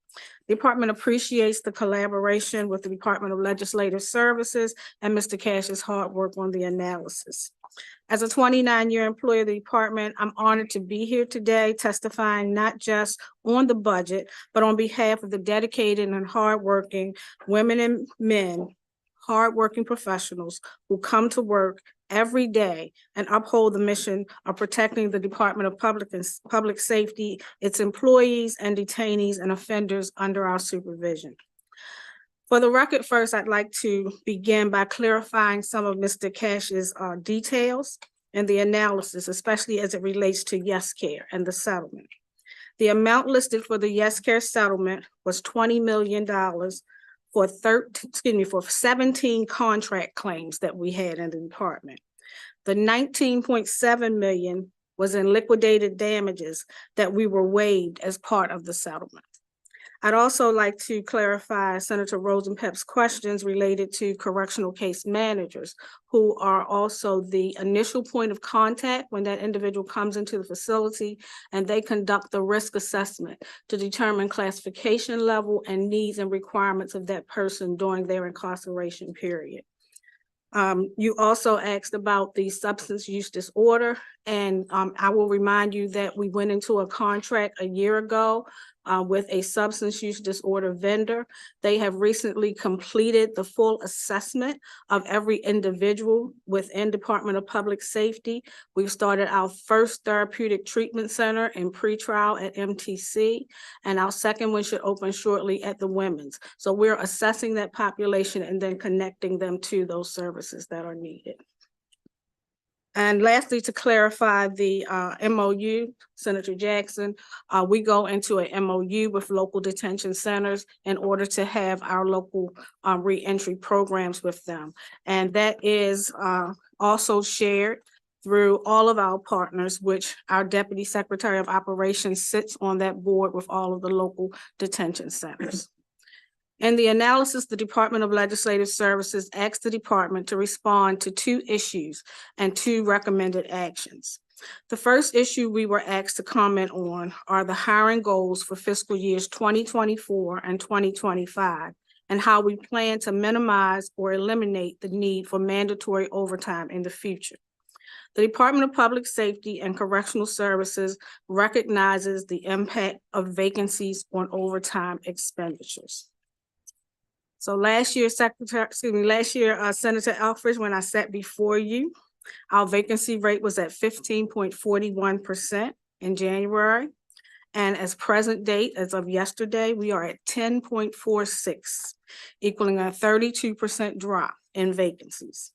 The department appreciates the collaboration with the Department of Legislative Services and Mr. Cash's hard work on the analysis. As a 29-year employee of the department, I'm honored to be here today testifying not just on the budget, but on behalf of the dedicated and hardworking women and men, hardworking professionals who come to work every day and uphold the mission of protecting the Department of Public Safety, its employees and detainees and offenders under our supervision. For the record, first, I'd like to begin by clarifying some of Mr. Cash's details and the analysis, especially as it relates to Yes Care and the settlement. The amount listed for the Yes Care settlement was $20 million for 17 contract claims that we had in the department. The 19.7 million was in liquidated damages that we were waived as part of the settlement. I'd also like to clarify Senator Rosenpep's questions related to correctional case managers, who are also the initial point of contact when that individual comes into the facility, and they conduct the risk assessment to determine classification level and needs and requirements of that person during their incarceration period. You also asked about the substance use disorder, and I will remind you that we went into a contract a year ago with a substance use disorder vendor. They have recently completed the full assessment of every individual within Department of Public Safety. We've started our first therapeutic treatment center in pretrial at MTC, and our second one should open shortly at the Women's. So we're assessing that population and then connecting them to those services that are needed. And lastly, to clarify the MOU, Senator Jackson, we go into a MOU with local detention centers in order to have our local reentry programs with them. And that is also shared through all of our partners, which our Deputy Secretary of Operations sits on that board with all of the local detention centers. In the analysis, the Department of Legislative Services asked the department to respond to 2 issues and 2 recommended actions. The first issue we were asked to comment on are the hiring goals for fiscal years 2024 and 2025, and how we plan to minimize or eliminate the need for mandatory overtime in the future. The Department of Public Safety and Correctional Services recognizes the impact of vacancies on overtime expenditures. So last year, Senator Elfridge, when I sat before you, our vacancy rate was at 15.41% in January. And as present date, as of yesterday, we are at 10.46, equaling a 32% drop in vacancies.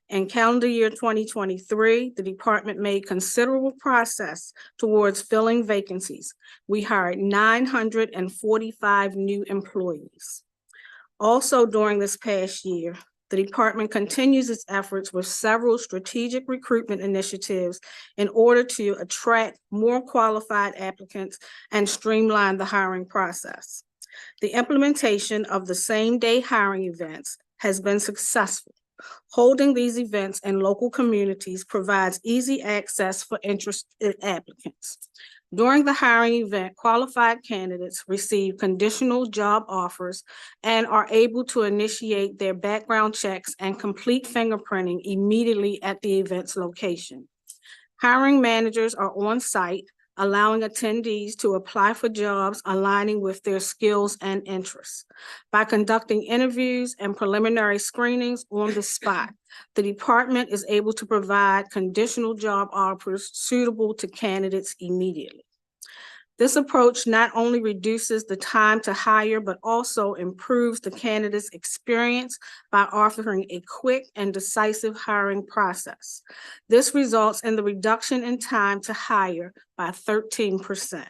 In calendar year 2023, the department made considerable progress towards filling vacancies. We hired 945 new employees. Also, during this past year, the department continues its efforts with several strategic recruitment initiatives in order to attract more qualified applicants and streamline the hiring process. The implementation of the same-day hiring events has been successful. Holding these events in local communities provides easy access for interested applicants. During the hiring event, qualified candidates receive conditional job offers and are able to initiate their background checks and complete fingerprinting immediately at the event's location. Hiring managers are on site, allowing attendees to apply for jobs aligning with their skills and interests. By conducting interviews and preliminary screenings on the spot, the department is able to provide conditional job offers suitable to candidates immediately. This approach not only reduces the time to hire, but also improves the candidate's experience by offering a quick and decisive hiring process. This results in the reduction in time to hire by 13%.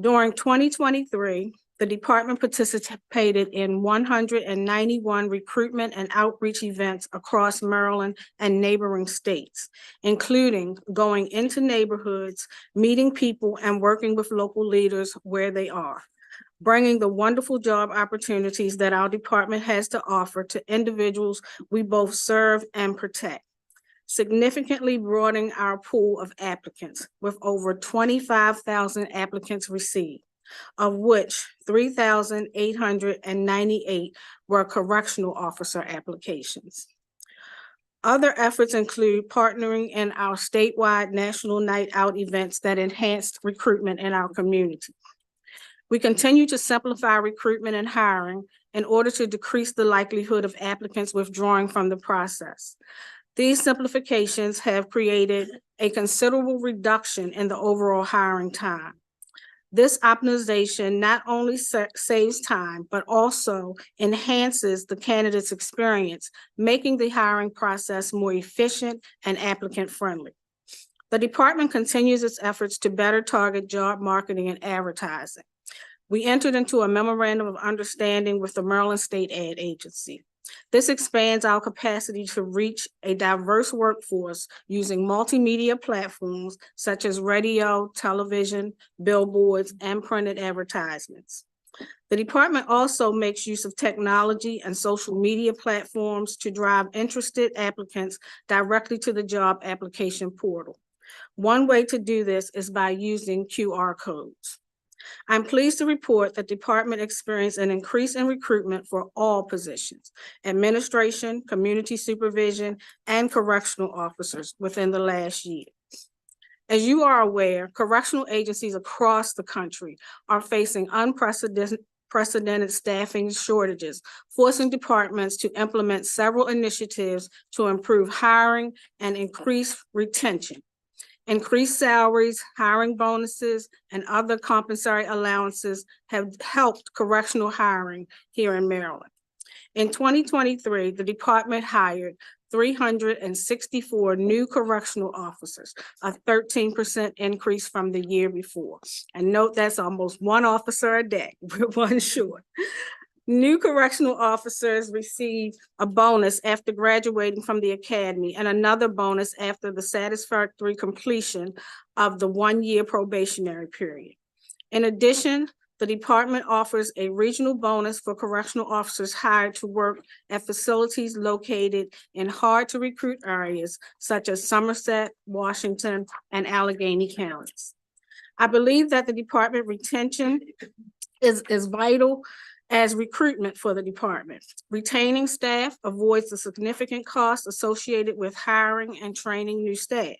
During 2023, the department participated in 191 recruitment and outreach events across Maryland and neighboring states, including going into neighborhoods, meeting people, and working with local leaders where they are, bringing the wonderful job opportunities that our department has to offer to individuals we both serve and protect, significantly broadening our pool of applicants with over 25,000 applicants received, of which 3,898 were correctional officer applications. Other efforts include partnering in our statewide National Night Out events that enhanced recruitment in our community. We continue to simplify recruitment and hiring in order to decrease the likelihood of applicants withdrawing from the process. These simplifications have created a considerable reduction in the overall hiring time. This optimization not only saves time, but also enhances the candidate's experience, making the hiring process more efficient and applicant-friendly. The department continues its efforts to better target job marketing and advertising. We entered into a memorandum of understanding with the Maryland State Ad Agency. This expands our capacity to reach a diverse workforce using multimedia platforms such as radio, television, billboards, and printed advertisements. The department also makes use of technology and social media platforms to drive interested applicants directly to the job application portal. One way to do this is by using QR codes. I'm pleased to report that the department experienced an increase in recruitment for all positions, administration, community supervision, and correctional officers within the last year. As you are aware, correctional agencies across the country are facing unprecedented staffing shortages, forcing departments to implement several initiatives to improve hiring and increase retention. Increased salaries, hiring bonuses, and other compensatory allowances have helped correctional hiring here in Maryland. In 2023, the department hired 364 new correctional officers, a 13% increase from the year before. And note that's almost one officer a day, we're one short. New correctional officers receive a bonus after graduating from the academy and another bonus after the satisfactory completion of the one-year probationary period. In addition, The department offers a regional bonus for correctional officers hired to work at facilities located in hard-to-recruit areas such as Somerset, Washington, and Allegheny counties. I believe that the department retention is vital as recruitment for the department. Retaining staff avoids the significant costs associated with hiring and training new staff.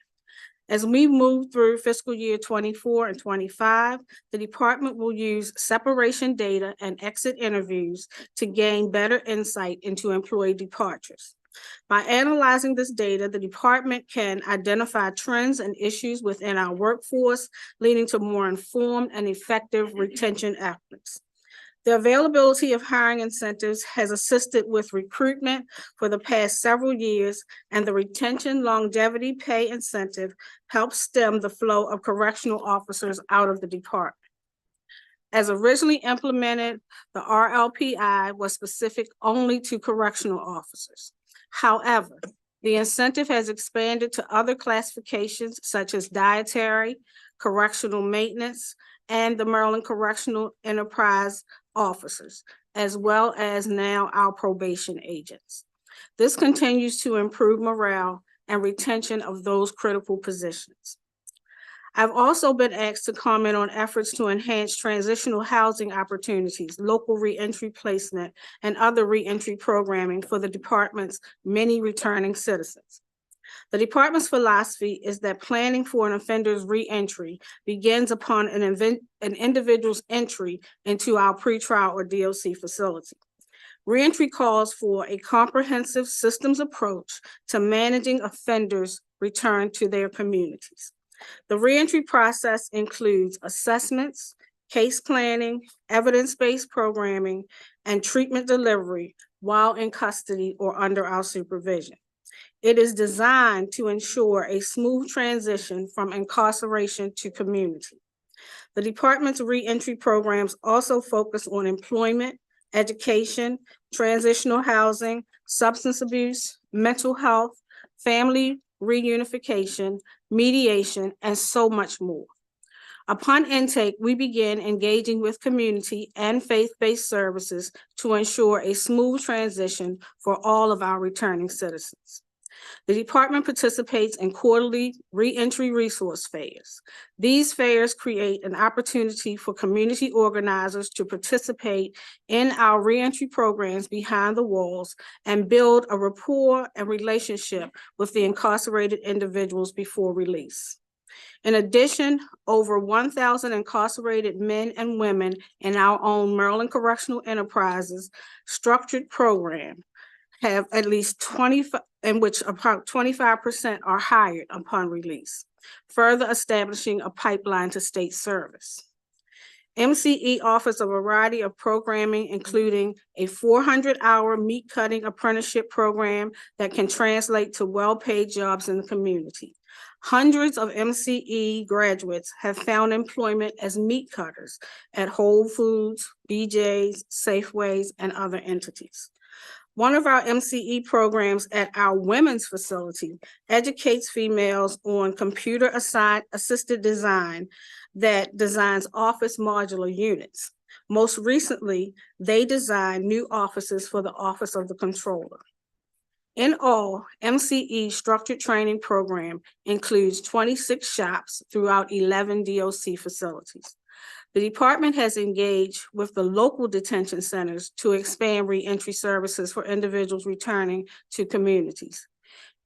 As we move through fiscal year 24 and 25, the department will use separation data and exit interviews to gain better insight into employee departures. By analyzing this data, the department can identify trends and issues within our workforce, leading to more informed and effective retention efforts. The availability of hiring incentives has assisted with recruitment for the past several years, and the retention longevity pay incentive helps stem the flow of correctional officers out of the department. As originally implemented, the RLPI was specific only to correctional officers. However, the incentive has expanded to other classifications such as dietary, correctional maintenance, and the Maryland Correctional Enterprise officers, as well as now our probation agents. This continues to improve morale and retention of those critical positions. I've also been asked to comment on efforts to enhance transitional housing opportunities, local reentry placement, and other reentry programming for the department's many returning citizens. The department's philosophy is that planning for an offender's reentry begins upon an individual's entry into our pretrial or DOC facility. Reentry calls for a comprehensive systems approach to managing offenders' return to their communities. The reentry process includes assessments, case planning, evidence-based programming, and treatment delivery while in custody or under our supervision. It is designed to ensure a smooth transition from incarceration to community. The department's reentry programs also focus on employment, education, transitional housing, substance abuse, mental health, family reunification, mediation, and so much more. Upon intake, we begin engaging with community and faith-based services to ensure a smooth transition for all of our returning citizens. The department participates in quarterly reentry resource fairs. These fairs create an opportunity for community organizers to participate in our reentry programs behind the walls and build a rapport and relationship with the incarcerated individuals before release. In addition, over 1,000 incarcerated men and women in our own Maryland Correctional Enterprises structured program have at least 25, in which about 25% are hired upon release, further establishing a pipeline to state service. MCE offers a variety of programming, including a 400-hour meat cutting apprenticeship program that can translate to well-paid jobs in the community. Hundreds of MCE graduates have found employment as meat cutters at Whole Foods, BJ's, Safeways, and other entities. One of our MCE programs at our women's facility educates females on computer-assisted design that designs office modular units. Most recently, they designed new offices for the Office of the Controller. In all, MCE structured training program includes 26 shops throughout 11 DOC facilities. The department has engaged with the local detention centers to expand reentry services for individuals returning to communities.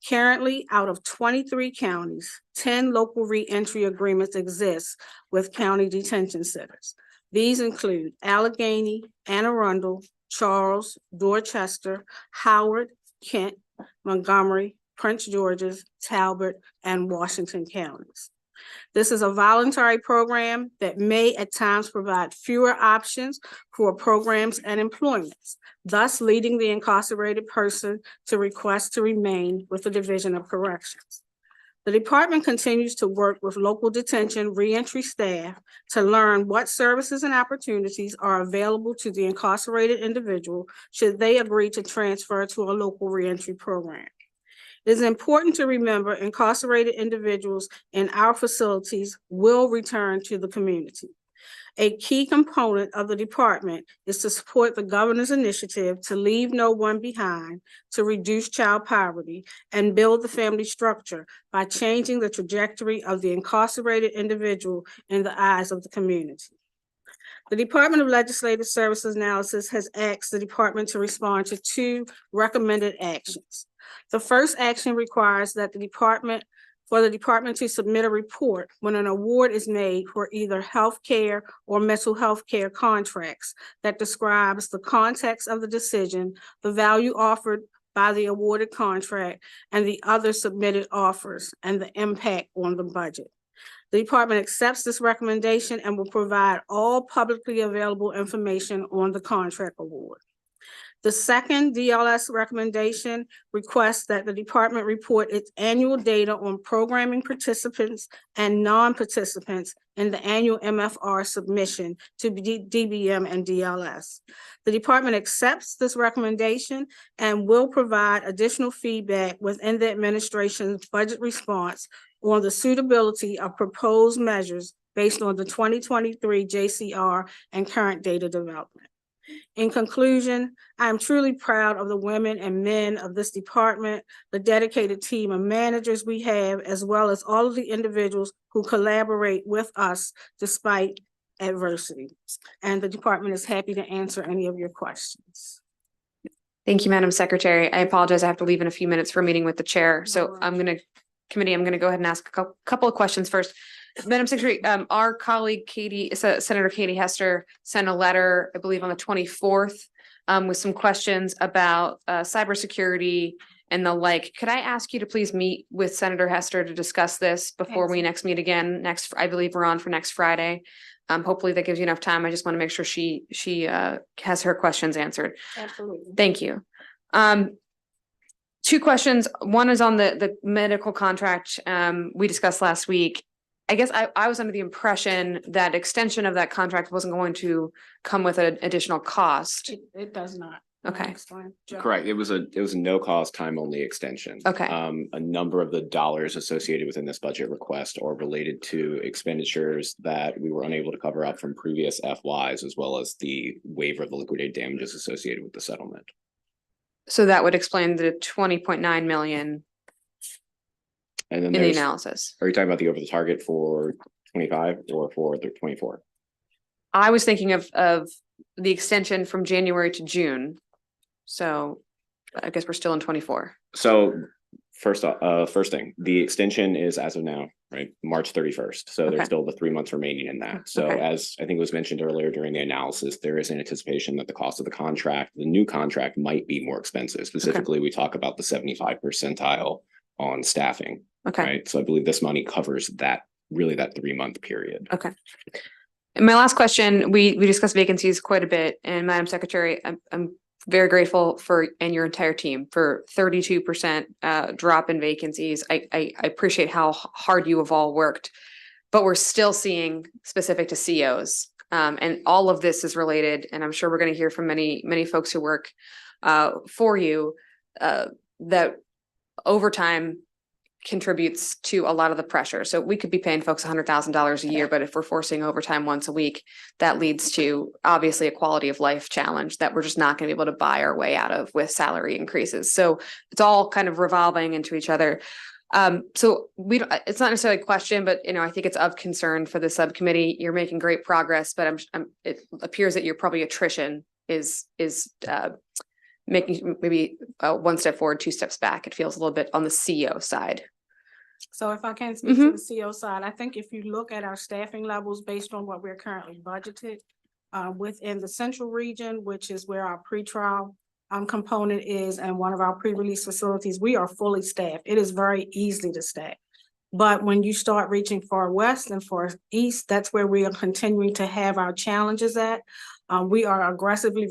Currently, out of 23 counties, 10 local reentry agreements exist with county detention centers. These include Allegheny, Anne Arundel, Charles, Dorchester, Howard, Kent, Montgomery, Prince George's, Talbot, and Washington counties. This is a voluntary program that may at times provide fewer options for programs and employments, thus leading the incarcerated person to request to remain with the Division of Corrections. The department continues to work with local detention reentry staff to learn what services and opportunities are available to the incarcerated individual should they agree to transfer to a local reentry program. It is important to remember incarcerated individuals in our facilities will return to the community. A key component of the department is to support the governor's initiative to leave no one behind, to reduce child poverty, and build the family structure by changing the trajectory of the incarcerated individual in the eyes of the community. The Department of Legislative Services Analysis has asked the department to respond to 2 recommended actions. The first action requires that the department to submit a report when an award is made for either healthcare or mental health care contracts that describes the context of the decision, the value offered by the awarded contract, and the other submitted offers and the impact on the budget. The department accepts this recommendation and will provide all publicly available information on the contract award. The second DLS recommendation requests that the department report its annual data on programming participants and non-participants in the annual MFR submission to DBM and DLS. The department accepts this recommendation and will provide additional feedback within the administration's budget response on the suitability of proposed measures based on the 2023 JCR and current data development. In conclusion, I am truly proud of the women and men of this department, the dedicated team of managers we have, as well as all of the individuals who collaborate with us despite adversity. And the department is happy to answer any of your questions. Thank you, Madam Secretary. I apologize. I have to leave in a few minutes for a meeting with the chair. So worries. I'm going to go ahead and ask a couple of questions first. Madam Secretary, our colleague Senator Katie Hester sent a letter, I believe on the 24th, with some questions about cybersecurity and the like. Could I ask you to please meet with Senator Hester to discuss this before we next meet again? I believe we're on for next Friday. Hopefully that gives you enough time. I just want to make sure she has her questions answered. Absolutely. Thank you. 2 questions. One is on the medical contract we discussed last week. I guess I was under the impression that extension of that contract wasn't going to come with an additional cost. It does not. Okay. Explain. Joe. Correct. It was a no cost time only extension. Okay. A number of the dollars associated within this budget request are related to expenditures that we were unable to cover up from previous FYs, as well as the waiver of the liquidated damages associated with the settlement. So that would explain the 20.9 million And then in the there's, analysis. are you talking about the over the target for 25 or for the 24? I was thinking of the extension from January to June. So I guess we're still in 24. So first thing, the extension is as of now, right? March 31st. So Okay. there's still the 3 months remaining in that. So Okay. as I think was mentioned earlier during the analysis, there is an anticipation that the cost of the contract, the new contract might be more expensive. Specifically, we talk about the 75 percentile on staffing, Okay. right? So I believe this money covers that 3-month period. Okay. And my last question, we discussed vacancies quite a bit, and Madam Secretary, I'm very grateful for, and your entire team, for 32% drop in vacancies. I appreciate how hard you have all worked, but we're still seeing specific to COs. And all of this is related, and I'm sure we're going to hear from many folks who work for you, that overtime contributes to a lot of the pressure. So we could be paying folks $100,000 a year, but if we're forcing overtime once a week, that leads to obviously a quality of life challenge that we're just not going to be able to buy our way out of with salary increases. So it's all kind of revolving into each other. So it's not necessarily a question, but I think it's of concern for the subcommittee. You're making great progress, but it appears that your probably attrition is making maybe 1 step forward, 2 steps back. It feels a little bit on the CO side. So if I can speak to the CO side, I think if you look at our staffing levels based on what we're currently budgeted within the central region, which is where our pretrial component is, and one of our pre-release facilities, we are fully staffed. It is very easy to staff. But when you start reaching far west and far east, that's where we are continuing to have our challenges at. We are aggressively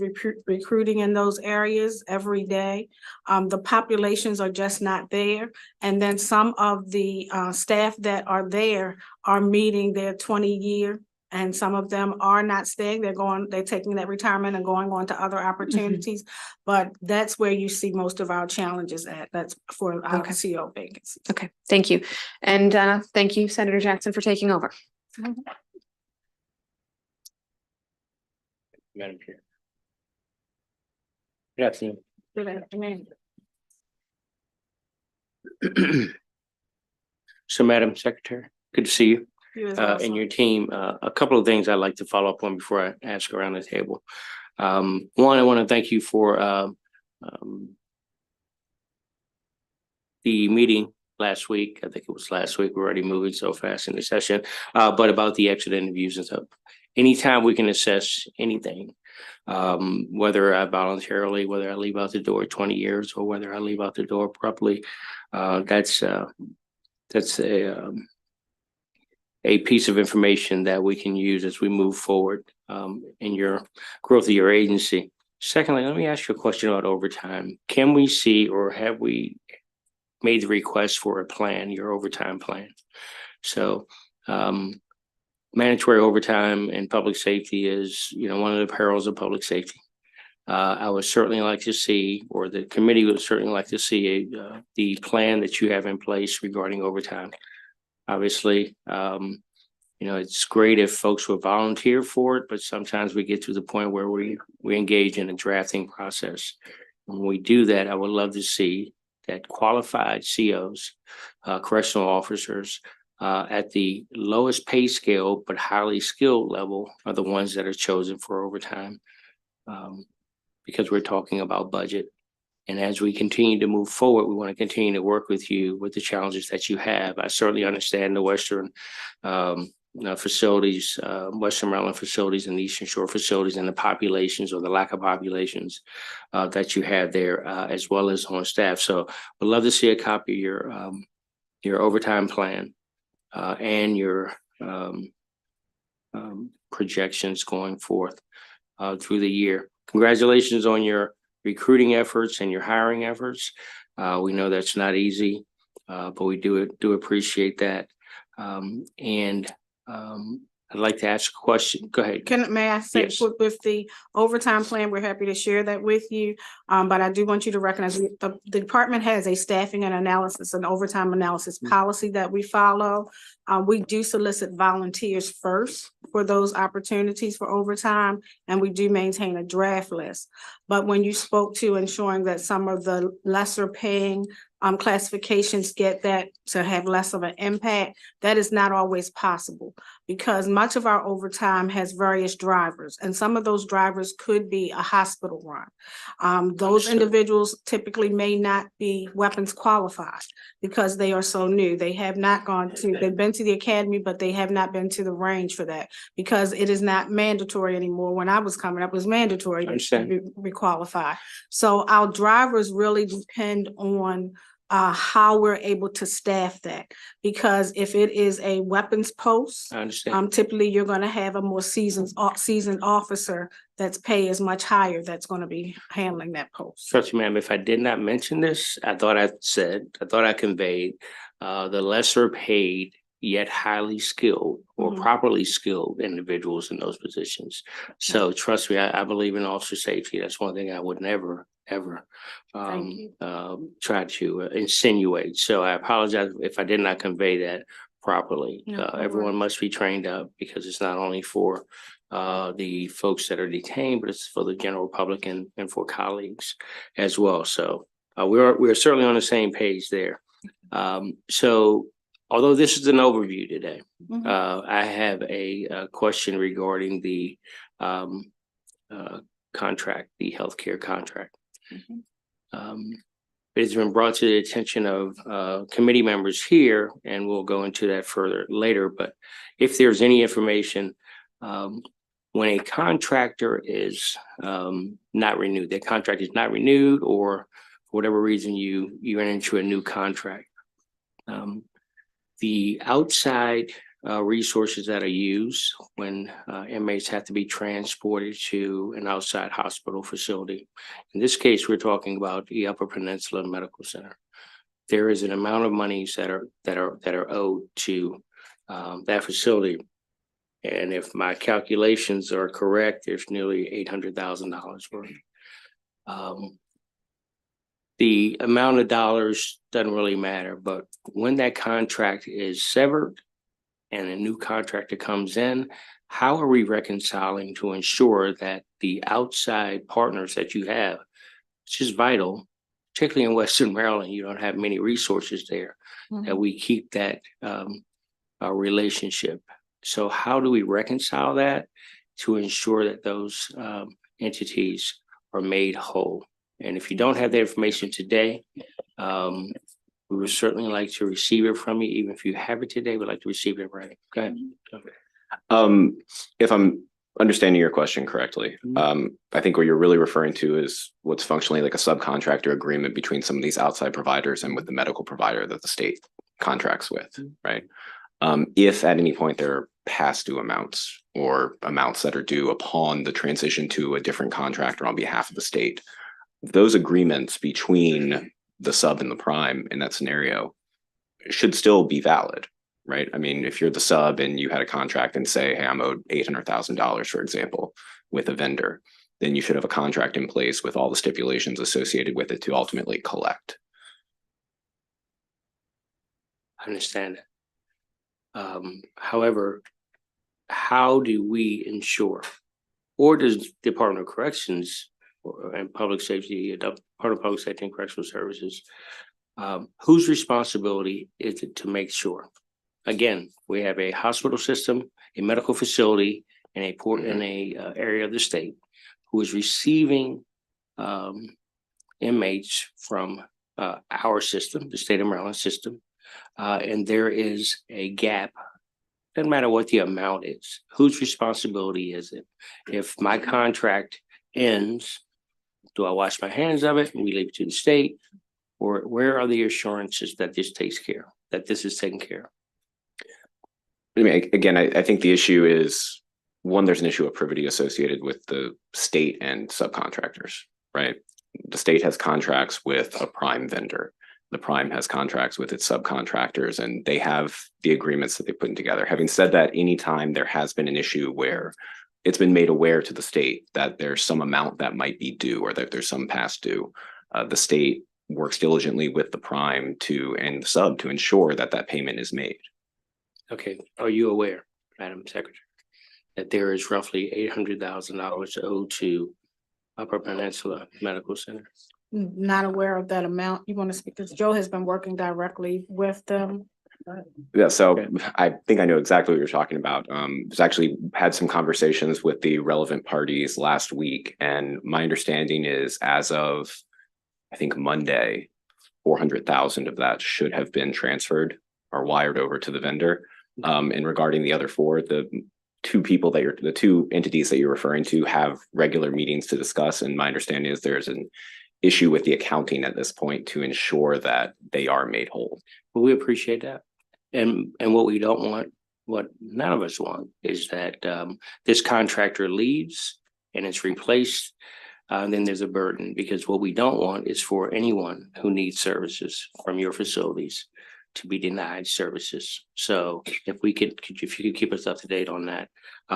recruiting in those areas every day. The populations are just not there. And then some of the staff that are there are meeting their 20-year, and some of them are not staying. They're taking that retirement and going on to other opportunities. But that's where you see most of our challenges at. That's for our CO vacancies. Okay, thank you. And thank you, Senator Jackson, for taking over. Madam Chair. Good afternoon. Good afternoon. So, Madam Secretary, good to see you You as well, and sir. your team. A couple of things I'd like to follow up on before I ask around the table. One, I want to thank you for the meeting last week. I think it was last week. We're already moving so fast in the session, but about the exit interviews and stuff. Anytime we can assess anything, whether I voluntarily, whether I leave out the door 20 years or whether I leave out the door abruptly, that's a piece of information that we can use as we move forward in your growth of your agency. Secondly, let me ask you a question about overtime. Can we see, or have we made the request for a plan, your overtime plan? So mandatory overtime in public safety is, one of the perils of public safety. I would certainly like to see, or the committee would certainly like to see the plan that you have in place regarding overtime. Obviously, it's great if folks will volunteer for it, but sometimes we get to the point where we engage in a drafting process. When we do that, I would love to see that qualified COs, correctional officers, at the lowest pay scale but highly skilled level are the ones that are chosen for overtime, because we're talking about budget. And as we continue to move forward, we want to continue to work with you with the challenges that you have. I certainly understand the Western facilities, Western Maryland facilities and the Eastern Shore facilities and the populations or the lack of populations that you have there, as well as on staff. So we'd love to see a copy of your overtime plan and your projections going forth through the year. Congratulations on your recruiting efforts and your hiring efforts. We know that's not easy, but we do appreciate that. I'd like to ask a question. Go ahead. May I say, Yes. with the overtime plan, we're happy to share that with you. But I do want you to recognize the department has a staffing and analysis and overtime analysis policy that we follow. We do solicit volunteers first for those opportunities for overtime, and we do maintain a draft list. But when you spoke to ensuring that some of the lesser paying classifications get that to have less of an impact, that is not always possible, because much of our overtime has various drivers, and some of those drivers could be a hospital run. Those individuals typically may not be weapons qualified because they are so new. They have not they've been to the academy, but they have not been to the range for that because it is not mandatory anymore. When I was coming up, it was mandatory to be qualified. So our drivers really depend on how we're able to staff that, because if it is a weapons post, I understand. typically you're going to have a more seasoned officer that's pay is much higher that's going to be handling that post. Trust me, ma'am, if I did not mention this, I thought I conveyed the lesser paid yet highly skilled or properly skilled individuals in those positions. So trust me, I believe in officer safety. That's one thing I would never, ever try to insinuate. So I apologize if I did not convey that properly. Everyone must be trained up, because it's not only for the folks that are detained, but it's for the general public and for colleagues as well. So we're certainly on the same page there. So although this is an overview today, I have a question regarding the contract, the healthcare contract. It has been brought to the attention of committee members here, and we'll go into that further later. But if there's any information, when a contractor is not renewed, their contract is not renewed, or for whatever reason you enter into a new contract, the outside resources that are used when inmates have to be transported to an outside hospital facility. In this case, we're talking about the Upper Peninsula Medical Center. There is an amount of monies that are owed to that facility, and if my calculations are correct, there's nearly $800,000 worth. The amount of dollars doesn't really matter, but when that contract is severed and a new contractor comes in, how are we reconciling to ensure that the outside partners that you have, which is vital, particularly in Western Maryland, you don't have many resources there, that we keep that relationship. So how do we reconcile that to ensure that those entities are made whole? And if you don't have that information today, we would certainly like to receive it from you. Even if you have it today, we'd like to receive it right. Go ahead. If I'm understanding your question correctly, I think what you're really referring to is what's functionally like a subcontractor agreement between some of these outside providers and with the medical provider that the state contracts with, right? If at any point there are past due amounts or amounts that are due upon the transition to a different contractor on behalf of the state, those agreements between the sub and the prime in that scenario should still be valid, right? I mean, if you're the sub and you had a contract and say, hey, I'm owed $800,000, for example, with a vendor, then you should have a contract in place with all the stipulations associated with it to ultimately collect. I understand it. However, how do we ensure, or does Department of Corrections and Public Safety, Department of Public Safety and Correctional Services, whose responsibility is it to make sure? Again, we have a hospital system, a medical facility, and a area of the state who is receiving inmates from our system, the state of Maryland system, and there is a gap. Doesn't matter what the amount is. Whose responsibility is it? If my contract ends, do I wash my hands of it and we leave it to the state? Or where are the assurances that this takes care, that this is taken care of? I mean, again, I think the issue is, one, there's an issue of privity associated with the state and subcontractors, right? The state has contracts with a prime vendor. The prime has contracts with its subcontractors, and they have the agreements that they put together. Having said that, anytime there has been an issue where it's been made aware to the state that there's some amount that might be due or that there's some past due, the state works diligently with the prime and the sub to ensure that that payment is made. Okay, are you aware, Madam Secretary, that there is roughly $800,000 owed to Upper Peninsula Medical Center? Not aware of that amount. You want to speak, because Joe has been working directly with them. Yeah, so I think I know exactly what you're talking about. I've actually had some conversations with the relevant parties last week, and my understanding is as of, I think, Monday, 400,000 of that should have been transferred or wired over to the vendor. And regarding the other four, the two entities that you're referring to have regular meetings to discuss. And my understanding is there's an issue with the accounting at this point to ensure that they are made whole. Well, we appreciate that. And what we don't want, what none of us want, is that this contractor leaves and it's replaced. Then there's a burden, because what we don't want is for anyone who needs services from your facilities to be denied services. So if you could keep us up to date on that,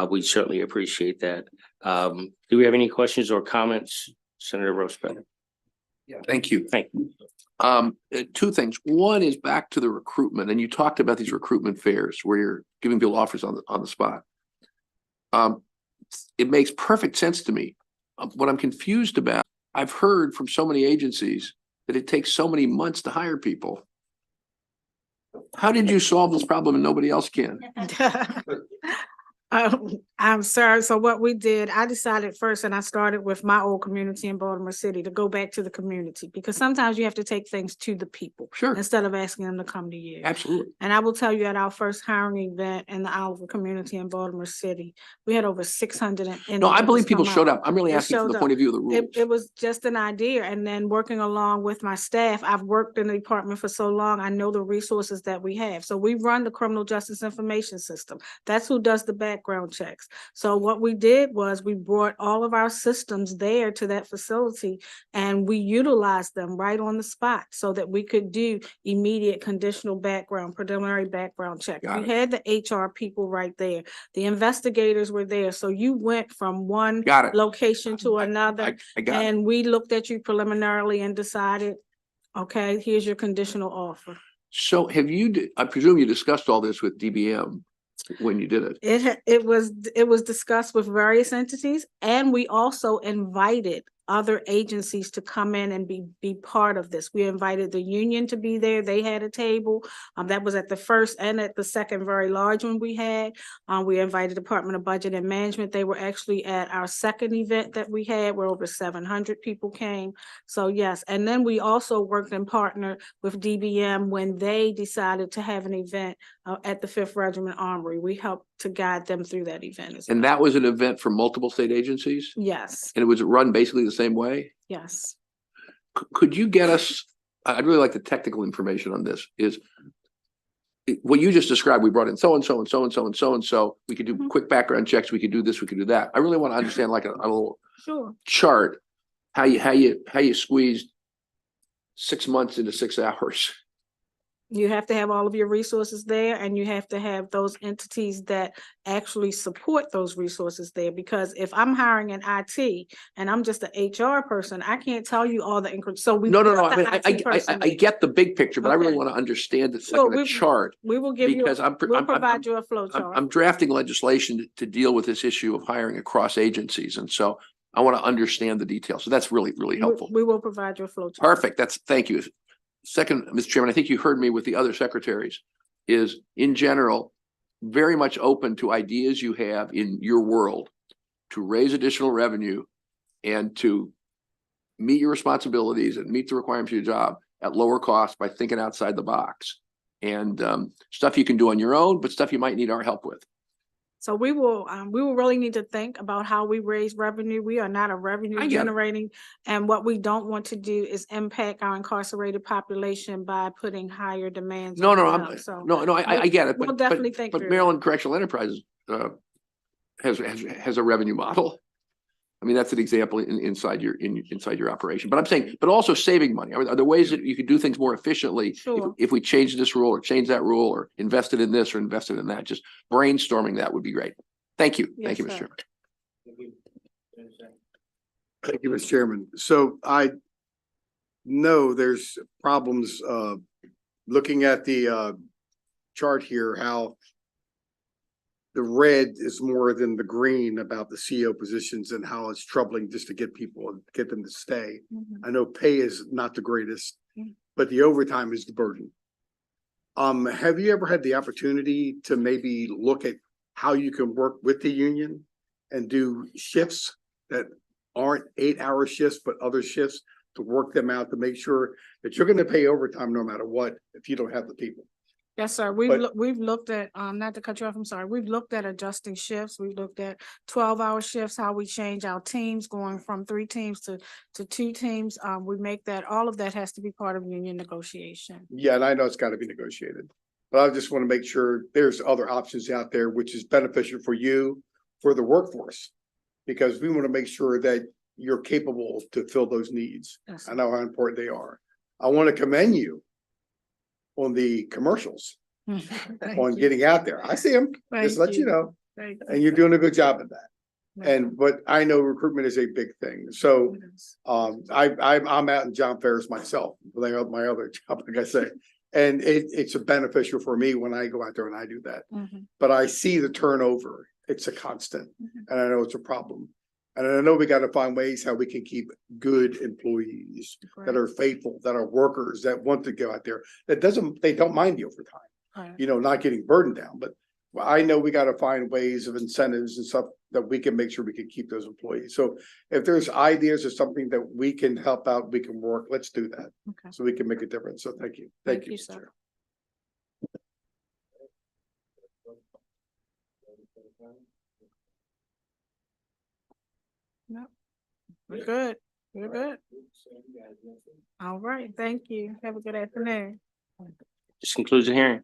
we'd certainly appreciate that. Do we have any questions or comments, Senator Rosebetter? Yeah, thank you. Thank you. Two things. One is back to the recruitment, and you talked about these recruitment fairs where you're giving people offers on the spot. It makes perfect sense to me. What I'm confused about, I've heard from so many agencies that it takes so many months to hire people. How did you solve this problem and nobody else can? I'm sorry. So what we did, I decided first, and I started with my old community in Baltimore City, to go back to the community, because sometimes you have to take things to the people. Sure. Instead of asking them to come to you. Absolutely. And I will tell you, at our first hiring event in the Oliver community in Baltimore City, we had over 600. No, I believe people showed up. I'm really They asking from showed the up. point of view of the rules. It was just an idea. And then working along with my staff, I've worked in the department for so long, I know the resources that we have. So we run the criminal justice information system. That's who does the background checks. So what we did was we brought all of our systems there to that facility, and we utilized them right on the spot so that we could do immediate conditional background, preliminary background check. We had the HR people right there. The investigators were there. So you went from one location to another, and we looked at you preliminarily and decided, okay, here's your conditional offer. So I presume you discussed all this with DBM. when you did it? It was discussed with various entities, and we also invited other agencies to come in and be part of this. We invited the union to be there. They had a table. That was at the first and at the second very large one we had. We invited Department of Budget and Management. They were actually at our second event that we had where over 700 people came. So yes, and then we also worked in partner with DBM when they decided to have an event at the 5th Regiment Armory. We helped to guide them through that event as well. And that was an event for multiple state agencies? Yes, And it was run basically the same way? yes. Could you get us, I'd really like the technical information on this, is what you just described, we brought in so-and-so and so-and-so and so-and-so. We could do quick background checks. We could do this, we could do that. I really want to understand like a little Sure. chart, how you squeezed 6 months into 6 hours. You have to have all of your resources there, and you have to have those entities that actually support those resources there. Because if I'm hiring an IT and I'm just an HR person, I can't tell you all the so we No. put I mean, the IT person I there. get the big picture, but I really Okay. want to understand it Sure, like in a chart. We will give you, Because we'll provide you a flow chart. I'm drafting legislation to deal with this issue of hiring across agencies. And so I want to understand the details. So that's really, really helpful. We will provide you a flow chart. Perfect. Thank you. Second, Mr. Chairman, I think you heard me with the other secretaries, is in general, very much open to ideas you have in your world to raise additional revenue and to meet your responsibilities and meet the requirements of your job at lower cost by thinking outside the box. And stuff you can do on your own, but stuff you might need our help with. So we will really need to think about how we raise revenue. We are not a revenue generating, and what we don't want to do is impact our incarcerated population by putting higher demands. No, on them. So I get it. we'll But definitely think but through Maryland Correctional Enterprises has a revenue model. I mean, that's an example inside your operation. But I'm saying, but also saving money. Are there ways that you could do things more efficiently Sure. if we change this rule or change that rule or invested in this or invested in that? Just brainstorming that would be great. Thank you. Thank you, Yes, Mr. sir. Chairman. Thank you, Mr. Chairman. So I know there's problems looking at the chart here, how the red is more than the green about the CEO positions and how it's troubling just to get people and get them to stay. I know pay is not the greatest, but the overtime is the burden. Have you ever had the opportunity to maybe look at how you can work with the union and do shifts that aren't 8-hour shifts, but other shifts to work them out to make sure that you're going to pay overtime no matter what if you don't have the people? Yes, sir. We've looked at, not to cut you off, I'm sorry. We've looked at adjusting shifts. We've looked at 12-hour shifts, how we change our teams going from 3 teams to 2 teams. We make that, all of that has to be part of union negotiation. Yeah, and I know it's got to be negotiated, but I just want to make sure there's other options out there, which is beneficial for you, for the workforce, because we want to make sure that you're capable to fill those needs. Yes, I know how important they are. I want to commend you on the commercials, on getting out there. I see them, just let you know, and you're doing a good job at that. And, but I know recruitment is a big thing. So I'm out in John Ferris myself, my other job, like I say, and it's a beneficial for me when I go out there and I do that. But I see the turnover. It's a constant, and I know it's a problem. And I know we got to find ways how we can keep good employees that are faithful, that are workers, that want to go out there, they don't mind the overtime, you know, not getting burdened down. But I know we got to find ways of incentives and stuff that we can make sure we can keep those employees. So if there's ideas or something that we can help out, we can work, let's do that. So we can make a difference. So thank you. Thank you, sir. No, we're good. We're good. All right. Thank you. Have a good afternoon. This concludes the hearing.